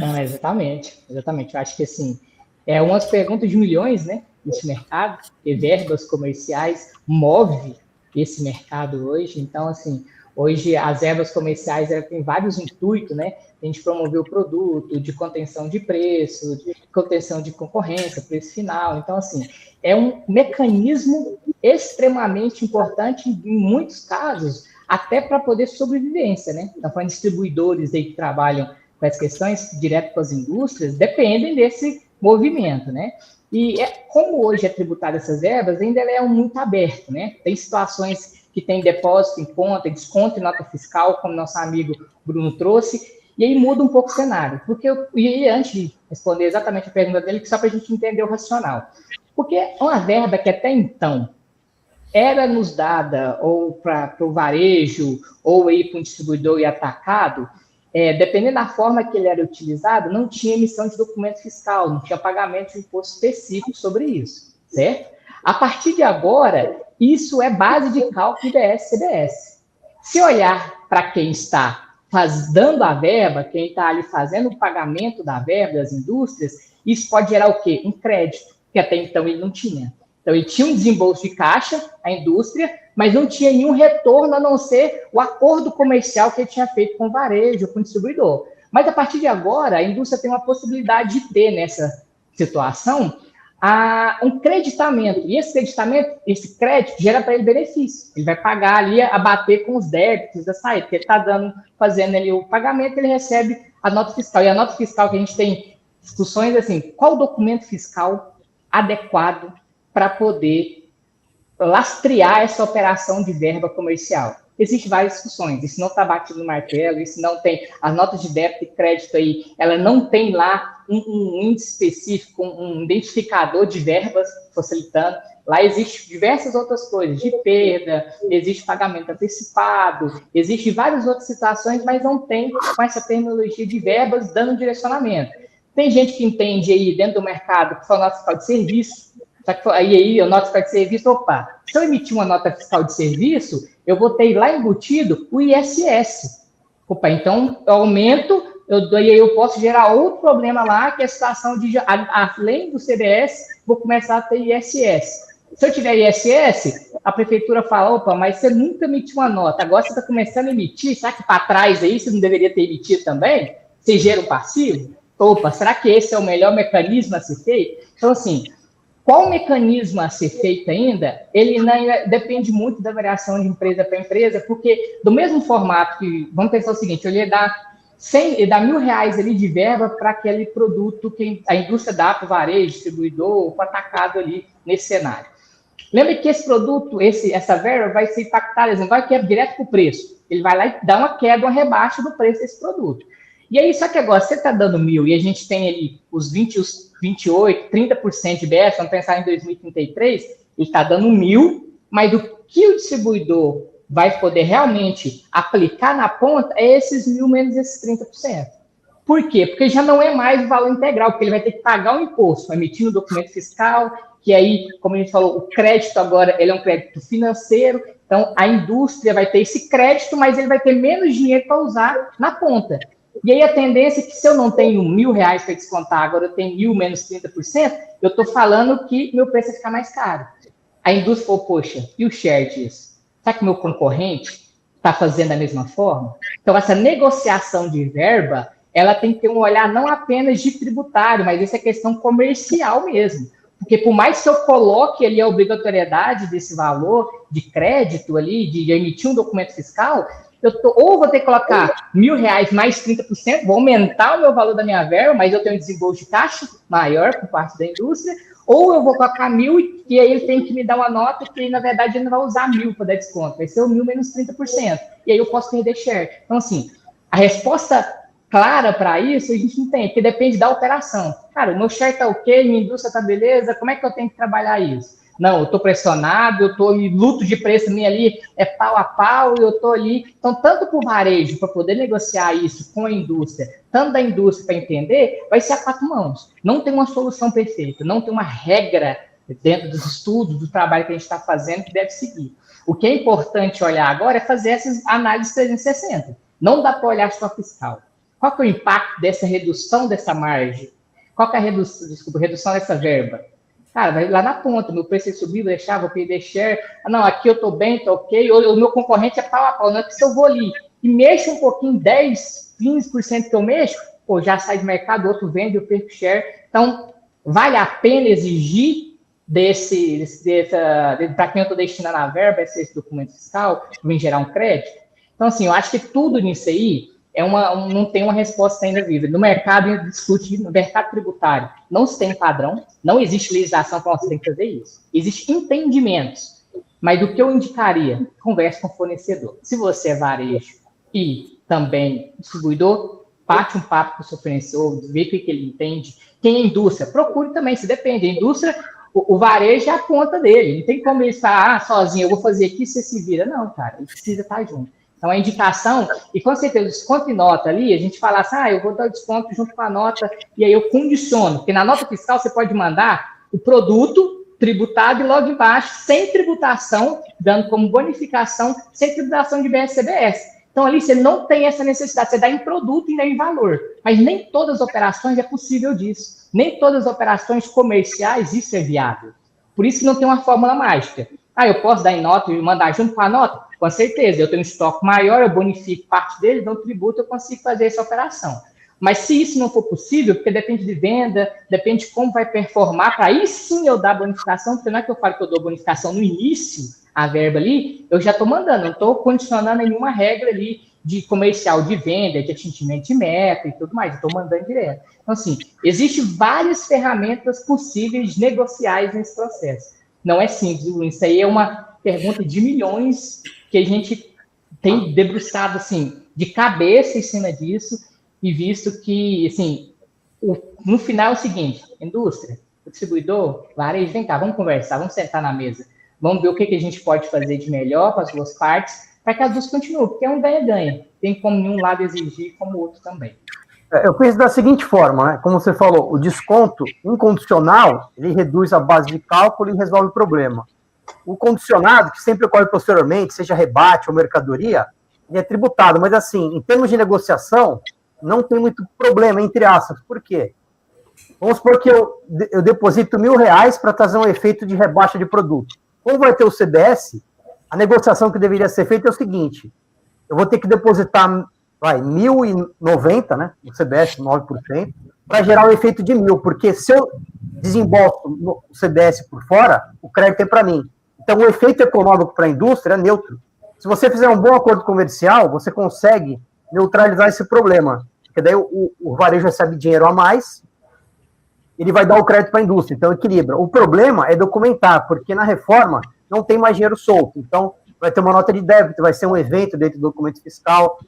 Não, exatamente. Eu acho que, assim, é umas perguntas de milhões, né, nesse mercado, e verbas comerciais move esse mercado hoje. Então, assim, hoje as verbas comerciais têm vários intuitos, né? A gente promover o produto, de contenção de preço, de contenção de concorrência, preço final. Então, assim, é um mecanismo extremamente importante, em muitos casos, até para poder sobrevivência, né? Então, falando de distribuidores aí que trabalham com as questões direto com as indústrias, dependem desse movimento, né? E como hoje é tributada essas verbas, ainda ela é muito aberto, né? Tem situações que tem depósito em conta, desconto em nota fiscal, como nosso amigo Bruno trouxe, e aí muda um pouco o cenário. E antes de responder exatamente a pergunta dele, que só para a gente entender o racional. Porque uma verba que até então era nos dada ou para o varejo, ou aí para um distribuidor e atacado, dependendo da forma que ele era utilizado, não tinha emissão de documento fiscal, não tinha pagamento de imposto específico sobre isso, certo? A partir de agora, isso é base de cálculo IBS-CBS. Se olhar para quem está dando a verba, quem está ali fazendo o pagamento da verba das indústrias, isso pode gerar o quê? Um crédito, que até então ele não tinha. Então, ele tinha um desembolso de caixa, a indústria, mas não tinha nenhum retorno a não ser o acordo comercial que ele tinha feito com o varejo, com o distribuidor. Mas, a partir de agora, a indústria tem uma possibilidade de ter, nessa situação, um creditamento. E esse crédito, gera para ele benefício. Ele vai pagar ali, abater com os débitos da saída, porque ele está fazendo ali o pagamento, ele recebe a nota fiscal. E a nota fiscal que a gente tem discussões assim, qual o documento fiscal adequado para poder lastrear essa operação de verba comercial. Existem várias discussões, isso não está batido no martelo, isso não tem, as notas de débito e crédito aí, ela não tem lá um índice específico, um identificador de verbas facilitando. Lá existem diversas outras coisas, de perda, existe pagamento antecipado, existem várias outras situações, mas não tem com essa terminologia de verbas dando direcionamento. Tem gente que entende aí dentro do mercado que foi nota fiscal de serviço, só que aí a nota fiscal de serviço, opa, se eu emitir uma nota fiscal de serviço, eu vou ter lá embutido o ISS. Opa, então eu aumento, eu posso gerar outro problema lá, que é a situação de, além do CDS, vou começar a ter ISS. Se eu tiver ISS, a prefeitura fala, opa, mas você nunca emitiu uma nota, agora você está começando a emitir, será que para trás aí você não deveria ter emitido também? Você gera um passivo? Opa, será que esse é o melhor mecanismo a ser feito? Então, assim, qual mecanismo a ser feito ainda, ele depende muito da variação de empresa para empresa, porque do mesmo formato que, vamos pensar o seguinte, eu ia dar R$1.000 ali de verba para aquele produto que a indústria dá para o varejo, distribuidor, para o atacado ali nesse cenário. Lembra que esse produto, essa verba vai ser impactada, não vai quebrar direto para o preço. Ele vai lá e dá uma queda, uma rebaixa do preço desse produto. E aí, só que agora, você está dando 1.000 e a gente tem ali os 20, os 28, 30% de BS, vamos pensar em 2033, ele está dando 1.000, mas o que o distribuidor vai poder realmente aplicar na ponta é esses 1.000 menos esses 30%. Por quê? Porque já não é mais o valor integral, porque ele vai ter que pagar o imposto, emitindo o documento fiscal, que aí, como a gente falou, o crédito agora ele é um crédito financeiro, então a indústria vai ter esse crédito, mas ele vai ter menos dinheiro para usar na ponta. E aí a tendência é que se eu não tenho R$1.000 para descontar, agora eu tenho 1.000 menos 30%, eu estou falando que meu preço vai ficar mais caro. A indústria falou, poxa, e o share disso? Será que meu concorrente está fazendo da mesma forma? Então, essa negociação de verba, ela tem que ter um olhar não apenas de tributário, mas essa é questão comercial mesmo. Porque por mais que eu coloque ali a obrigatoriedade desse valor de crédito ali, de emitir um documento fiscal, ou vou ter que colocar R$1.000 mais 30%, vou aumentar o meu valor da minha verba, mas eu tenho um desembolso de caixa maior por parte da indústria, ou eu vou colocar 1.000 e aí ele tem que me dar uma nota que, na verdade, ele não vai usar 1.000 para dar desconto, vai ser o 1.000 menos 30%, e aí eu posso perder share. Então, assim, a resposta clara para isso a gente não tem, porque depende da operação. Cara, o meu share está ok, minha indústria está beleza, como é que eu tenho que trabalhar isso? Não, eu estou pressionado, eu estou em luto de preço, minha ali é pau a pau, eu estou ali. Então, tanto para o varejo, para poder negociar isso com a indústria, tanto da indústria para entender, vai ser a 4 mãos. Não tem uma solução perfeita, não tem uma regra dentro dos estudos, do trabalho que a gente está fazendo que deve seguir. O que é importante olhar agora é fazer essas análises 360. Não dá para olhar só fiscal. Qual que é o impacto dessa redução dessa margem? Qual que é a redução dessa verba? Cara, vai lá na ponta, meu preço vai subir, vou deixar, vou perder share. Ah, não, aqui eu estou bem, estou ok. O meu concorrente é pau a pau. Não é que se eu vou ali e mexo um pouquinho, 10, 15% que eu mexo, pô, já sai do mercado, outro vende, eu perco share. Então, vale a pena exigir para quem eu estou destinando a verba, esse documento fiscal, vem gerar um crédito? Então, assim, eu acho que tudo nisso aí não tem uma resposta ainda viva. No mercado, discute, no mercado tributário, não se tem padrão, não existe legislação para você tem que fazer isso. Existem entendimentos, mas do que eu indicaria? Converse com o fornecedor. Se você é varejo e também distribuidor, bate um papo com o seu fornecedor, vê o que ele entende. Quem é indústria, procure também, se depende. A indústria, o varejo é a conta dele. Não tem como ele falar, sozinho, eu vou fazer aqui, você se vira. Não, cara, ele precisa estar junto. Então, a indicação, e quando você tem o desconto em nota ali, a gente fala assim, eu vou dar o desconto junto com a nota, e aí eu condiciono, porque na nota fiscal você pode mandar o produto tributado e logo embaixo, sem tributação, dando como bonificação, sem tributação de BS-CBS. Então, ali você não tem essa necessidade, você dá em produto e nem em valor. Mas nem todas as operações é possível disso. Nem todas as operações comerciais isso é viável. Por isso que não tem uma fórmula mágica. Eu posso dar em nota e mandar junto com a nota? Com certeza, eu tenho um estoque maior, eu bonifico parte dele, dou um tributo, eu consigo fazer essa operação. Mas se isso não for possível, porque depende de venda, depende de como vai performar, para aí sim eu dar bonificação, porque não é que eu falo que eu dou bonificação no início, a verba ali, eu já estou mandando, não estou condicionando nenhuma regra ali de comercial de venda, de atingimento de meta e tudo mais, eu estou mandando direto. Então, assim, existem várias ferramentas possíveis negociais nesse processo. Não é simples, isso aí é uma pergunta de milhões que a gente tem debruçado, assim, de cabeça em cima disso e visto que, assim, no final é o seguinte, indústria, o distribuidor, varejo, vem cá, vamos conversar, vamos sentar na mesa, vamos ver o que a gente pode fazer de melhor para as duas partes, para que as duas continuem, porque é um ganha-ganha. Tem como nenhum lado exigir, como o outro também. Eu penso da seguinte forma, né? Como você falou, o desconto incondicional, ele reduz a base de cálculo e resolve o problema. O condicionado, que sempre ocorre posteriormente, seja rebate ou mercadoria, ele é tributado, mas assim, em termos de negociação, não tem muito problema, entre aspas. Por quê? Vamos supor que eu deposito R$1.000 para trazer um efeito de rebaixa de produto. Como vai ter o CBS, a negociação que deveria ser feita é o seguinte, eu vou ter que depositar, R$1.090, né, o CBS, 9%, para gerar o efeito de 1.000, porque se eu desembolso o CBS por fora, o crédito é para mim. Então, o efeito econômico para a indústria é neutro. Se você fizer um bom acordo comercial, você consegue neutralizar esse problema, porque daí o varejo recebe dinheiro a mais, ele vai dar o crédito para a indústria, então equilibra. O problema é documentar, porque na reforma não tem mais dinheiro solto, então vai ter uma nota de débito, vai ser um evento dentro do documento fiscal,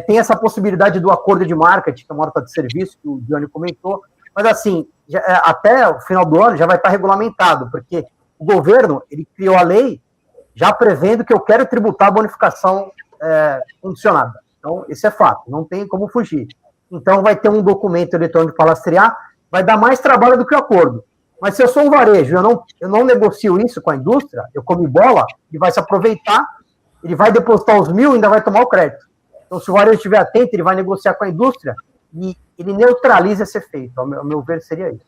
tem essa possibilidade do acordo de marketing, que é uma nota de serviço, que o Dione comentou, mas assim, até o final do ano já vai estar regulamentado, porque o governo, ele criou a lei já prevendo que eu quero tributar a bonificação condicionada. Então, esse é fato, não tem como fugir. Então, vai ter um documento eletrônico para lastrear, vai dar mais trabalho do que o acordo. Mas se eu sou um varejo, eu não negocio isso com a indústria, eu como bola, ele vai se aproveitar, ele vai depositar os 1.000 e ainda vai tomar o crédito. Então, se o varejo estiver atento, ele vai negociar com a indústria e ele neutraliza esse efeito. Ao meu ver, seria isso.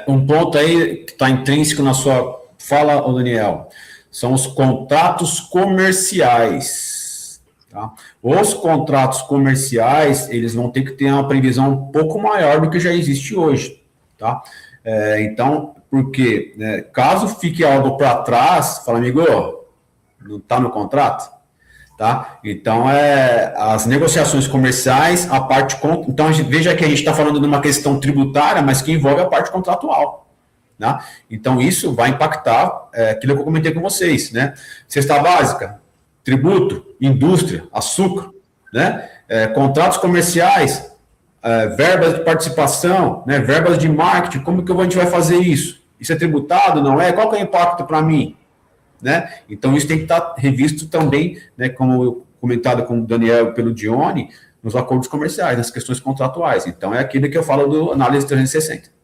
Um ponto aí que está intrínseco na sua fala, Daniel, são os contratos comerciais. Tá? Os contratos comerciais, eles vão ter que ter uma previsão um pouco maior do que já existe hoje. Tá? Então, porque caso fique algo para trás, fala, amigo, não está no contrato? Tá? Então, as negociações comerciais, a parte... Então, veja que a gente está falando de uma questão tributária, mas que envolve a parte contratual. Né? Então, isso vai impactar aquilo que eu comentei com vocês. Né? Cesta básica, tributo, indústria, açúcar, né? Contratos comerciais, verbas de participação, né? Verbas de marketing, como que a gente vai fazer isso? Isso é tributado, não é? Qual que é o impacto para mim? Né? Então, isso tem que estar revisto também, né, como comentado com o Daniel e pelo Dione, nos acordos comerciais, nas questões contratuais. Então, é aquilo que eu falo do análise 360.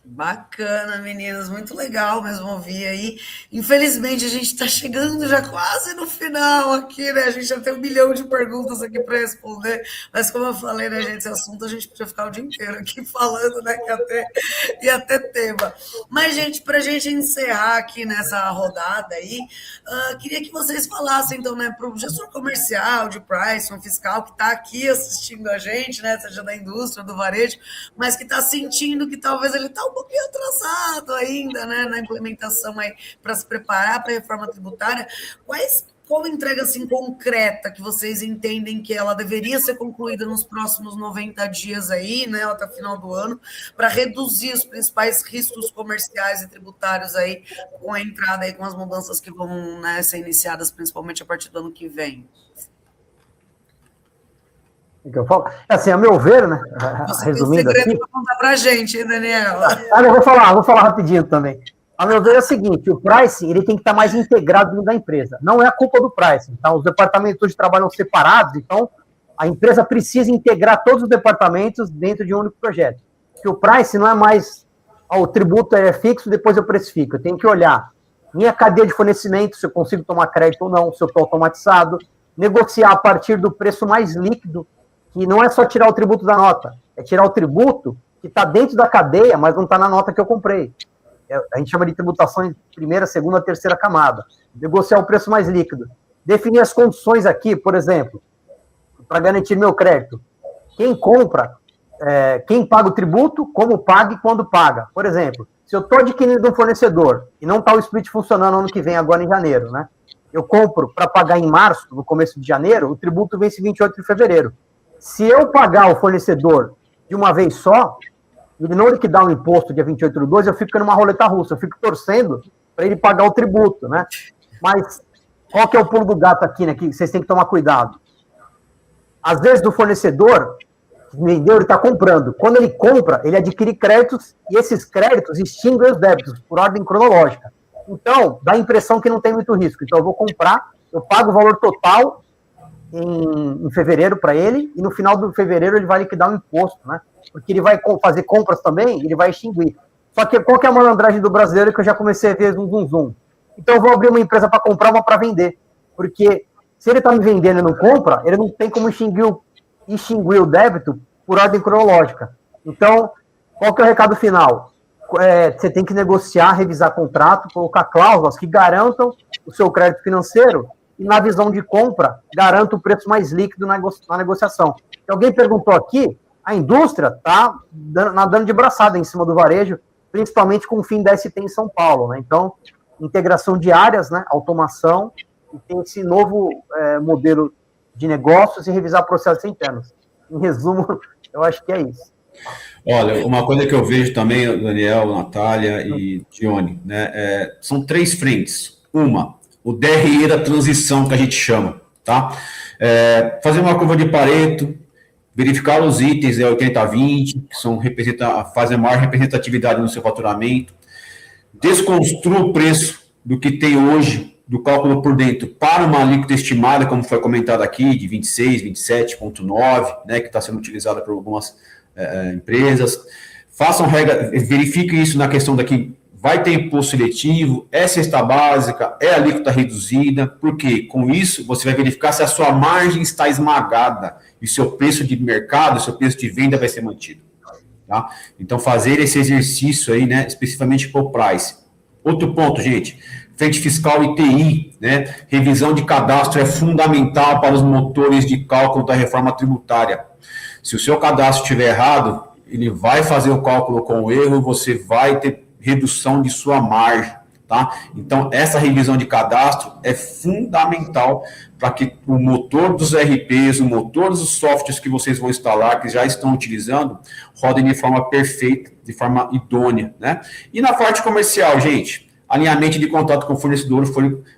Bacana, meninas, muito legal mesmo ouvir aí. Infelizmente, a gente está chegando já quase no final aqui, né? A gente já tem 1 milhão de perguntas aqui para responder, mas como eu falei, né, gente, esse assunto a gente podia ficar o dia inteiro aqui falando, né, que ia ter tema. Mas, gente, para a gente encerrar aqui nessa rodada aí, queria que vocês falassem, então, né, para o gestor comercial, de pricing, fiscal, que está aqui assistindo a gente, né, seja da indústria, do varejo, mas que está sentindo que talvez ele está um pouquinho atrasado ainda, né, na implementação aí para se preparar para a reforma tributária. Qual entrega assim concreta que vocês entendem que ela deveria ser concluída nos próximos 90 dias aí, né, até o final do ano, para reduzir os principais riscos comerciais e tributários aí com a entrada aí, com as mudanças que vão, né, ser iniciadas principalmente a partir do ano que vem? Que eu falo? Assim, a meu ver, né? Resumindo aqui. Para contar para a gente, hein, Daniel? Eu vou falar rapidinho também. A meu ver é o seguinte: o pricing ele tem que estar mais integrado dentro da empresa. Não é a culpa do pricing. Tá? Os departamentos hoje trabalham separados, então a empresa precisa integrar todos os departamentos dentro de um único projeto. Porque o pricing não é mais o tributo é fixo, depois eu precifico. Eu tenho que olhar minha cadeia de fornecimento, se eu consigo tomar crédito ou não, se eu estou automatizado, negociar a partir do preço mais líquido. Que não é só tirar o tributo da nota, é tirar o tributo que está dentro da cadeia, mas não está na nota que eu comprei. A gente chama de tributação em primeira, segunda, terceira camada. Negociar o preço mais líquido. Definir as condições aqui, por exemplo, para garantir meu crédito. Quem compra, quem paga o tributo, como paga e quando paga. Por exemplo, se eu estou adquirindo de um fornecedor e não está o split funcionando ano que vem, agora em janeiro, né? Eu compro para pagar em março, no começo de janeiro, o tributo vence 28 de fevereiro. Se eu pagar o fornecedor de uma vez só, ele não liquidar o imposto dia 28/2, eu fico numa roleta russa, eu fico torcendo para ele pagar o tributo, né? Mas qual que é o pulo do gato aqui, né? Que vocês têm que tomar cuidado. Às vezes, do fornecedor que vendeu, ele está comprando. Quando ele compra, ele adquire créditos e esses créditos extinguem os débitos por ordem cronológica. Então, dá a impressão que não tem muito risco. Então, eu vou comprar, eu pago o valor total em fevereiro para ele e no final do fevereiro ele vai liquidar o imposto, né? Porque ele vai fazer compras também e ele vai extinguir. Só que qual que é a malandragem do brasileiro que eu já comecei a ver zum. Então, eu vou abrir uma empresa para comprar, uma para vender. Porque se ele está me vendendo e não compra, ele não tem como extinguir o débito por ordem cronológica. Então, qual que é o recado final? Você tem que negociar, revisar contrato, colocar cláusulas que garantam o seu crédito financeiro e, na visão de compra, garanta o preço mais líquido na negociação. Alguém perguntou aqui, a indústria está nadando de braçada em cima do varejo, principalmente com o fim da ST em São Paulo, né? Então, integração de áreas, né? Automação, e tem esse novo modelo de negócios e revisar processos internos. Em resumo, eu acho que é isso. Olha, uma coisa que eu vejo também, Daniel, Natália e Dione, né, são 3 frentes. Uma, o DRE da transição, que a gente chama, tá? Fazer uma curva de Pareto, verificar os itens 80-20, que fazem a maior representatividade no seu faturamento, desconstrua o preço do que tem hoje, do cálculo por dentro, para uma alíquota estimada, como foi comentado aqui, de 26, 27,9, né, que está sendo utilizada por algumas empresas. Façam regra, verifiquem isso na questão daqui, vai ter imposto seletivo, é cesta básica, é alíquota reduzida, porque com isso você vai verificar se a sua margem está esmagada e seu preço de mercado, seu preço de venda vai ser mantido. Tá? Então, fazer esse exercício aí, né, especificamente para o price. Outro ponto, gente, frente fiscal e TI, né, revisão de cadastro é fundamental para os motores de cálculo da reforma tributária. Se o seu cadastro estiver errado, ele vai fazer o cálculo com o erro, você vai ter redução de sua margem, tá? Então, essa revisão de cadastro é fundamental para que o motor dos RPs, o motor dos softwares que vocês vão instalar, que já estão utilizando, rodem de forma perfeita, de forma idônea, né? E na parte comercial, gente, alinhamento de contato com o fornecedor,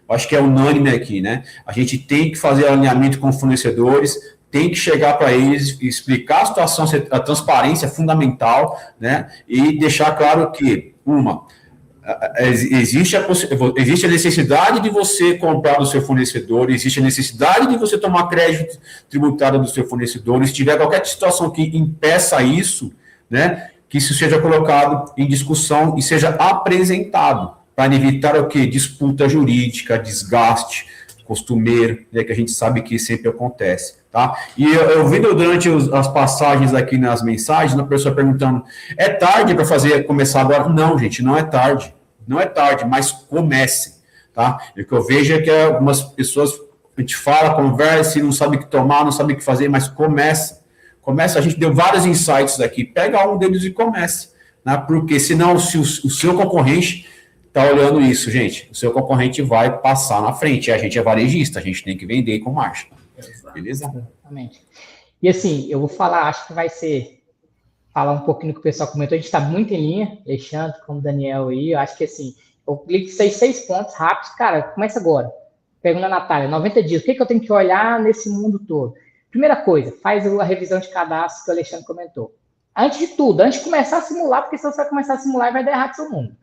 acho que é unânime aqui, né? A gente tem que fazer alinhamento com fornecedores, tem que chegar para eles, explicar a situação, a transparência é fundamental, né? E deixar claro que, existe a necessidade de você comprar do seu fornecedor, existe a necessidade de você tomar crédito tributário do seu fornecedor, e se tiver qualquer situação que impeça isso, né? Que isso seja colocado em discussão e seja apresentado, para evitar o quê? Disputa jurídica, desgaste costumeiro, né, que a gente sabe que sempre acontece, tá? E eu vendo durante as passagens aqui nas mensagens, uma pessoa perguntando, é tarde para começar agora? Não, gente, não é tarde, mas comece, tá? E o que eu vejo é que algumas pessoas, a gente fala, conversa e não sabe o que tomar, não sabe o que fazer, mas começa, a gente deu vários insights aqui, pega um deles e comece, né? Porque senão, se o seu concorrente está olhando isso, gente, o seu concorrente vai passar na frente, a gente é varejista, a gente tem que vender com marcha, beleza? Exatamente. E assim, eu vou falar, acho que vai ser, falar um pouquinho do que o pessoal comentou, a gente está muito em linha, Alexandre, como Daniel aí, eu acho que assim, eu clico 6 pontos rápidos, cara, começa agora, pergunta a Natália, 90 dias, o que eu tenho que olhar nesse mundo todo? Primeira coisa, faz a revisão de cadastro que o Alexandre comentou. Antes de tudo, antes de começar a simular, porque se você vai começar a simular, vai dar errado seu mundo.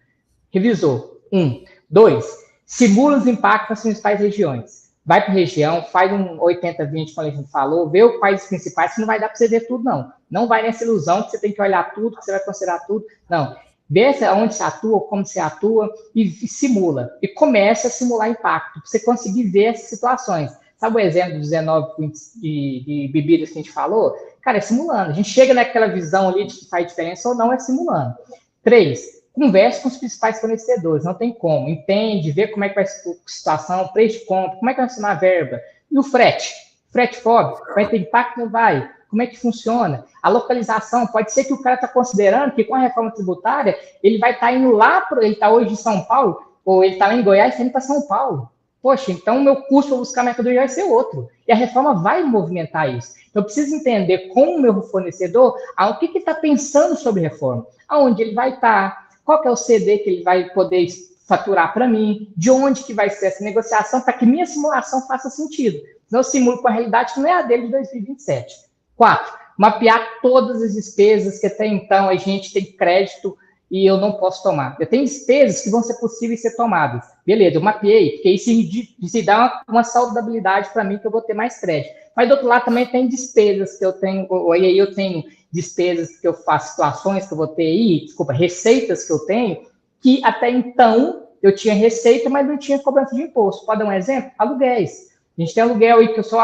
Revisou. 1. 2. Simula os impactos nas principais regiões. Vai para a região, faz um 80-20, como a gente falou, vê quais os principais, que não vai dar para você ver tudo, não. Não vai nessa ilusão que você tem que olhar tudo, que você vai considerar tudo. Não. Vê onde você atua, como você atua e simula. E começa a simular impacto, para você conseguir ver essas situações. Sabe o exemplo dos 19 de bebidas que a gente falou? Cara, é simulando. A gente chega naquela visão ali de que faz diferença ou não, é simulando. 3. Converse com os principais fornecedores, não tem como. Entende, vê como é que vai ser a situação, preço de compra, como é que vai funcionar a verba. E o frete? Frete FOB, vai ter impacto ou não vai? Como é que funciona? A localização, pode ser que o cara está considerando que com a reforma tributária, ele vai estar indo lá, ele está hoje em São Paulo, ou ele está lá em Goiás, está indo para São Paulo. Poxa, então o meu custo para buscar mercadoria vai ser outro. E a reforma vai movimentar isso. Então, eu preciso entender com o meu fornecedor o que ele está pensando sobre reforma. Aonde ele vai estar, qual que é o CD que ele vai poder faturar para mim, de onde que vai ser essa negociação para que minha simulação faça sentido. Senão eu simulo com a realidade que não é a dele de 2027. 4, mapear todas as despesas que até então a gente tem crédito e eu não posso tomar. Eu tenho despesas que vão ser possíveis ser tomadas. Beleza, eu mapeei, porque isso me dá uma saudabilidade para mim que eu vou ter mais crédito. Mas do outro lado também tem despesas que eu tenho, e aí eu tenho despesas que eu faço, situações que eu vou ter aí, receitas que eu tenho, que até então eu tinha receita, mas não tinha cobrança de imposto. Pode dar um exemplo? Aluguéis. A gente tem aluguel aí que eu só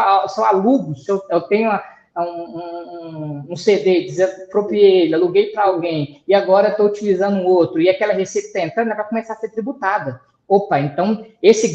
alugo, eu tenho um CD, desapropriei ele, aluguei para alguém, e agora estou utilizando um outro, e aquela receita está entrando, vai começar a ser tributada. Opa, então,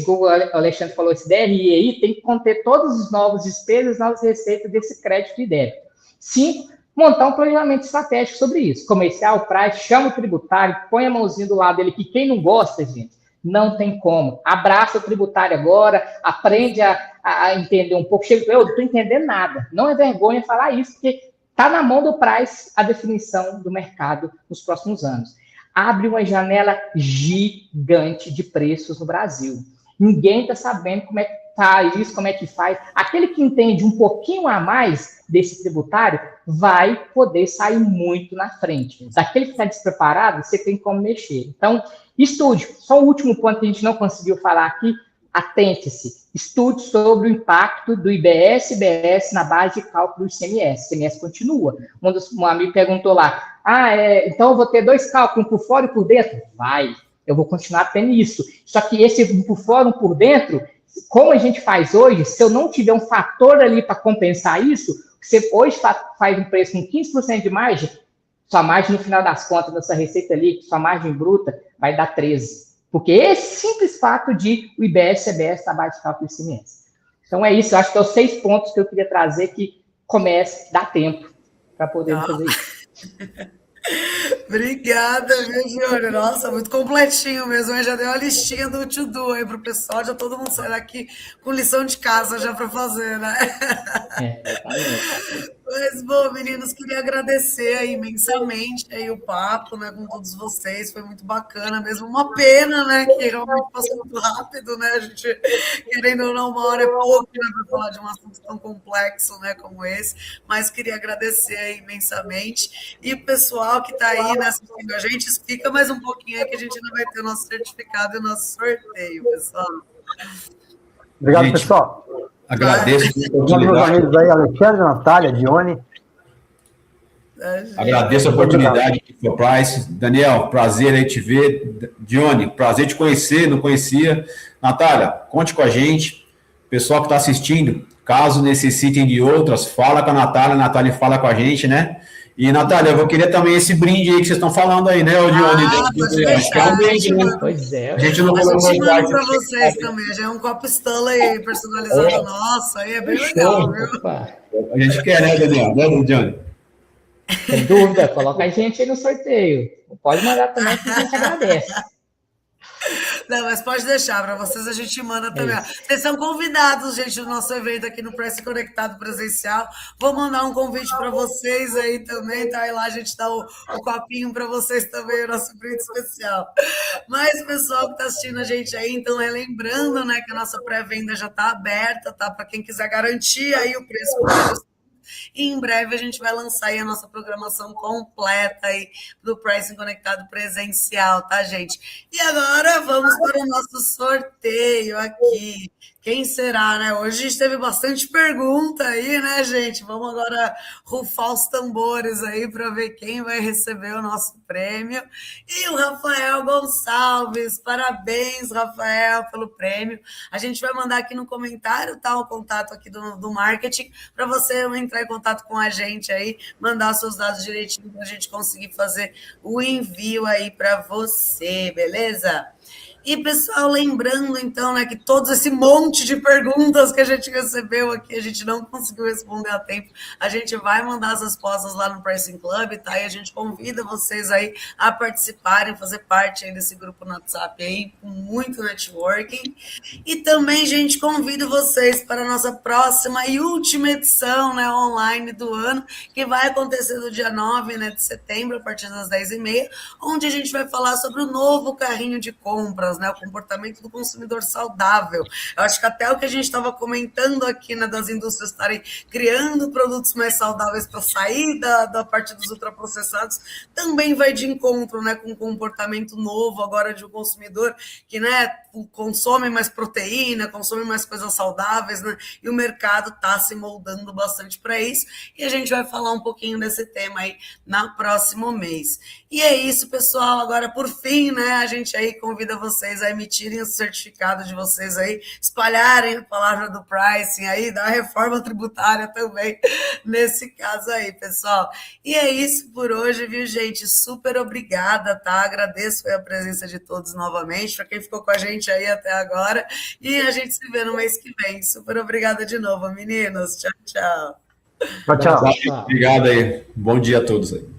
o Alexandre falou, esse DRI aí tem que conter todas as novas despesas, novas receitas desse crédito e débito. 5, montar um planejamento estratégico sobre isso. Comercial, price, chama o tributário, põe a mãozinha do lado dele, que quem não gosta, gente, não tem como. Abraça o tributário agora, aprende a entender um pouco. Eu não estou entendendo nada. Não é vergonha falar isso, porque está na mão do price a definição do mercado nos próximos anos. Abre uma janela gigante de preços no Brasil. Ninguém está sabendo como é que está isso, como é que faz. Aquele que entende um pouquinho a mais desse tributário vai poder sair muito na frente. Daquele que está despreparado, você tem como mexer. Então, estude. Só o último ponto que a gente não conseguiu falar aqui, atente-se. Estude sobre o impacto do IBS e IBS na base de cálculo do ICMS. O ICMS continua. Um amigo perguntou lá, então eu vou ter 2 cálculos, um por fora e por dentro? Vai, eu vou continuar tendo isso. Só que esse um por fora, um por dentro, como a gente faz hoje, se eu não tiver um fator ali para compensar isso, você hoje faz um preço com 15% de margem, sua margem no final das contas, da sua receita ali, sua margem bruta, vai dar 13%. Porque esse simples fato de o IBS e IBS na base de cálculo do ICMS. Então é isso, eu acho que é os 6 pontos que eu queria trazer que dá tempo para poder fazer isso. Obrigada, viu, Júnior? Nossa, muito completinho mesmo. Eu já dei uma listinha do to-do aí pro pessoal, já todo mundo sai daqui com lição de casa já para fazer, né? Mas, bom, meninos, queria agradecer aí imensamente aí o papo, né, com todos vocês, foi muito bacana mesmo. Uma pena, né, que realmente passou muito rápido, né, a gente, querendo ou não, 1 hora é pouco, né, para falar de um assunto tão complexo, né, como esse, mas queria agradecer aí imensamente. E o pessoal que está aí, né, assistindo a gente, fica mais um pouquinho aí que a gente ainda vai ter o nosso certificado e o nosso sorteio, pessoal. Obrigado, gente, pessoal. Agradeço a oportunidade. Meus amigos aí, Alexandre, Natália, Dione. Agradeço a oportunidade que foi Price. Daniel, prazer aí te ver. Dione, prazer te conhecer, não conhecia. Natália, conte com a gente. Pessoal que está assistindo, caso necessitem de outras, fala com a Natália fala com a gente, né? E, Natália, eu vou querer também esse brinde aí que vocês estão falando aí, né, Dione? Acho que é um brinde, né? Pois é. A gente manda para vocês também, já é um copo Stanley personalizado nosso, aí é bem legal, viu? Opa. A gente quer, né, Daniel? Né, Dione? Sem dúvida, coloca a gente aí no sorteio. Pode mandar também que a gente agradece. Não, mas pode deixar, para vocês a gente manda também. Vocês são convidados, gente, do nosso evento aqui no Price Conectado Presencial. Vou mandar um convite para vocês aí também, tá? E lá a gente dá o copinho para vocês também, o nosso brinde especial. Mas, pessoal que está assistindo a gente aí, então, relembrando, né, que a nossa pré-venda já está aberta, tá? Para quem quiser garantir aí o preço. E em breve a gente vai lançar aí a nossa programação completa aí do Pricing Conectado presencial, tá, gente? E agora vamos para o nosso sorteio aqui. Quem será, né? Hoje a gente teve bastante pergunta aí, né, gente? Vamos agora rufar os tambores aí para ver quem vai receber o nosso prêmio. E o Rafael Gonçalves. Parabéns, Rafael, pelo prêmio. A gente vai mandar aqui no comentário, tá? O contato aqui do marketing para você entrar em contato com a gente aí, mandar seus dados direitinho para a gente conseguir fazer o envio aí para você, beleza? E, pessoal, lembrando, então, né, que todo esse monte de perguntas que a gente recebeu aqui, a gente não conseguiu responder a tempo, a gente vai mandar as respostas lá no Pricing Club, tá? E a gente convida vocês aí a participarem, fazer parte aí desse grupo no WhatsApp aí, com muito networking. E também, gente, convido vocês para a nossa próxima e última edição, né, online do ano, que vai acontecer no dia 9, né, de setembro, a partir das 10h30, onde a gente vai falar sobre o novo carrinho de compras, reformas, né? O comportamento do consumidor saudável. Eu acho que até o que a gente estava comentando aqui, né, das indústrias estarem criando produtos mais saudáveis para sair da parte dos ultraprocessados, também vai de encontro, né, com um comportamento novo agora de um consumidor que, né, consome mais proteína, consome mais coisas saudáveis, né, e o mercado está se moldando bastante para isso, e a gente vai falar um pouquinho desse tema aí no próximo mês. E é isso, pessoal. Agora, por fim, né, a gente aí convida vocês a emitirem o certificado de vocês aí, espalharem a palavra do pricing aí, da reforma tributária também, nesse caso aí, pessoal. E é isso por hoje, viu, gente? Super obrigada, tá? Agradeço a presença de todos novamente, para quem ficou com a gente aí até agora, e a gente se vê no mês que vem. Super obrigada de novo, meninos. Tchau, tchau. Tchau, tchau. Obrigado aí. Bom dia a todos aí.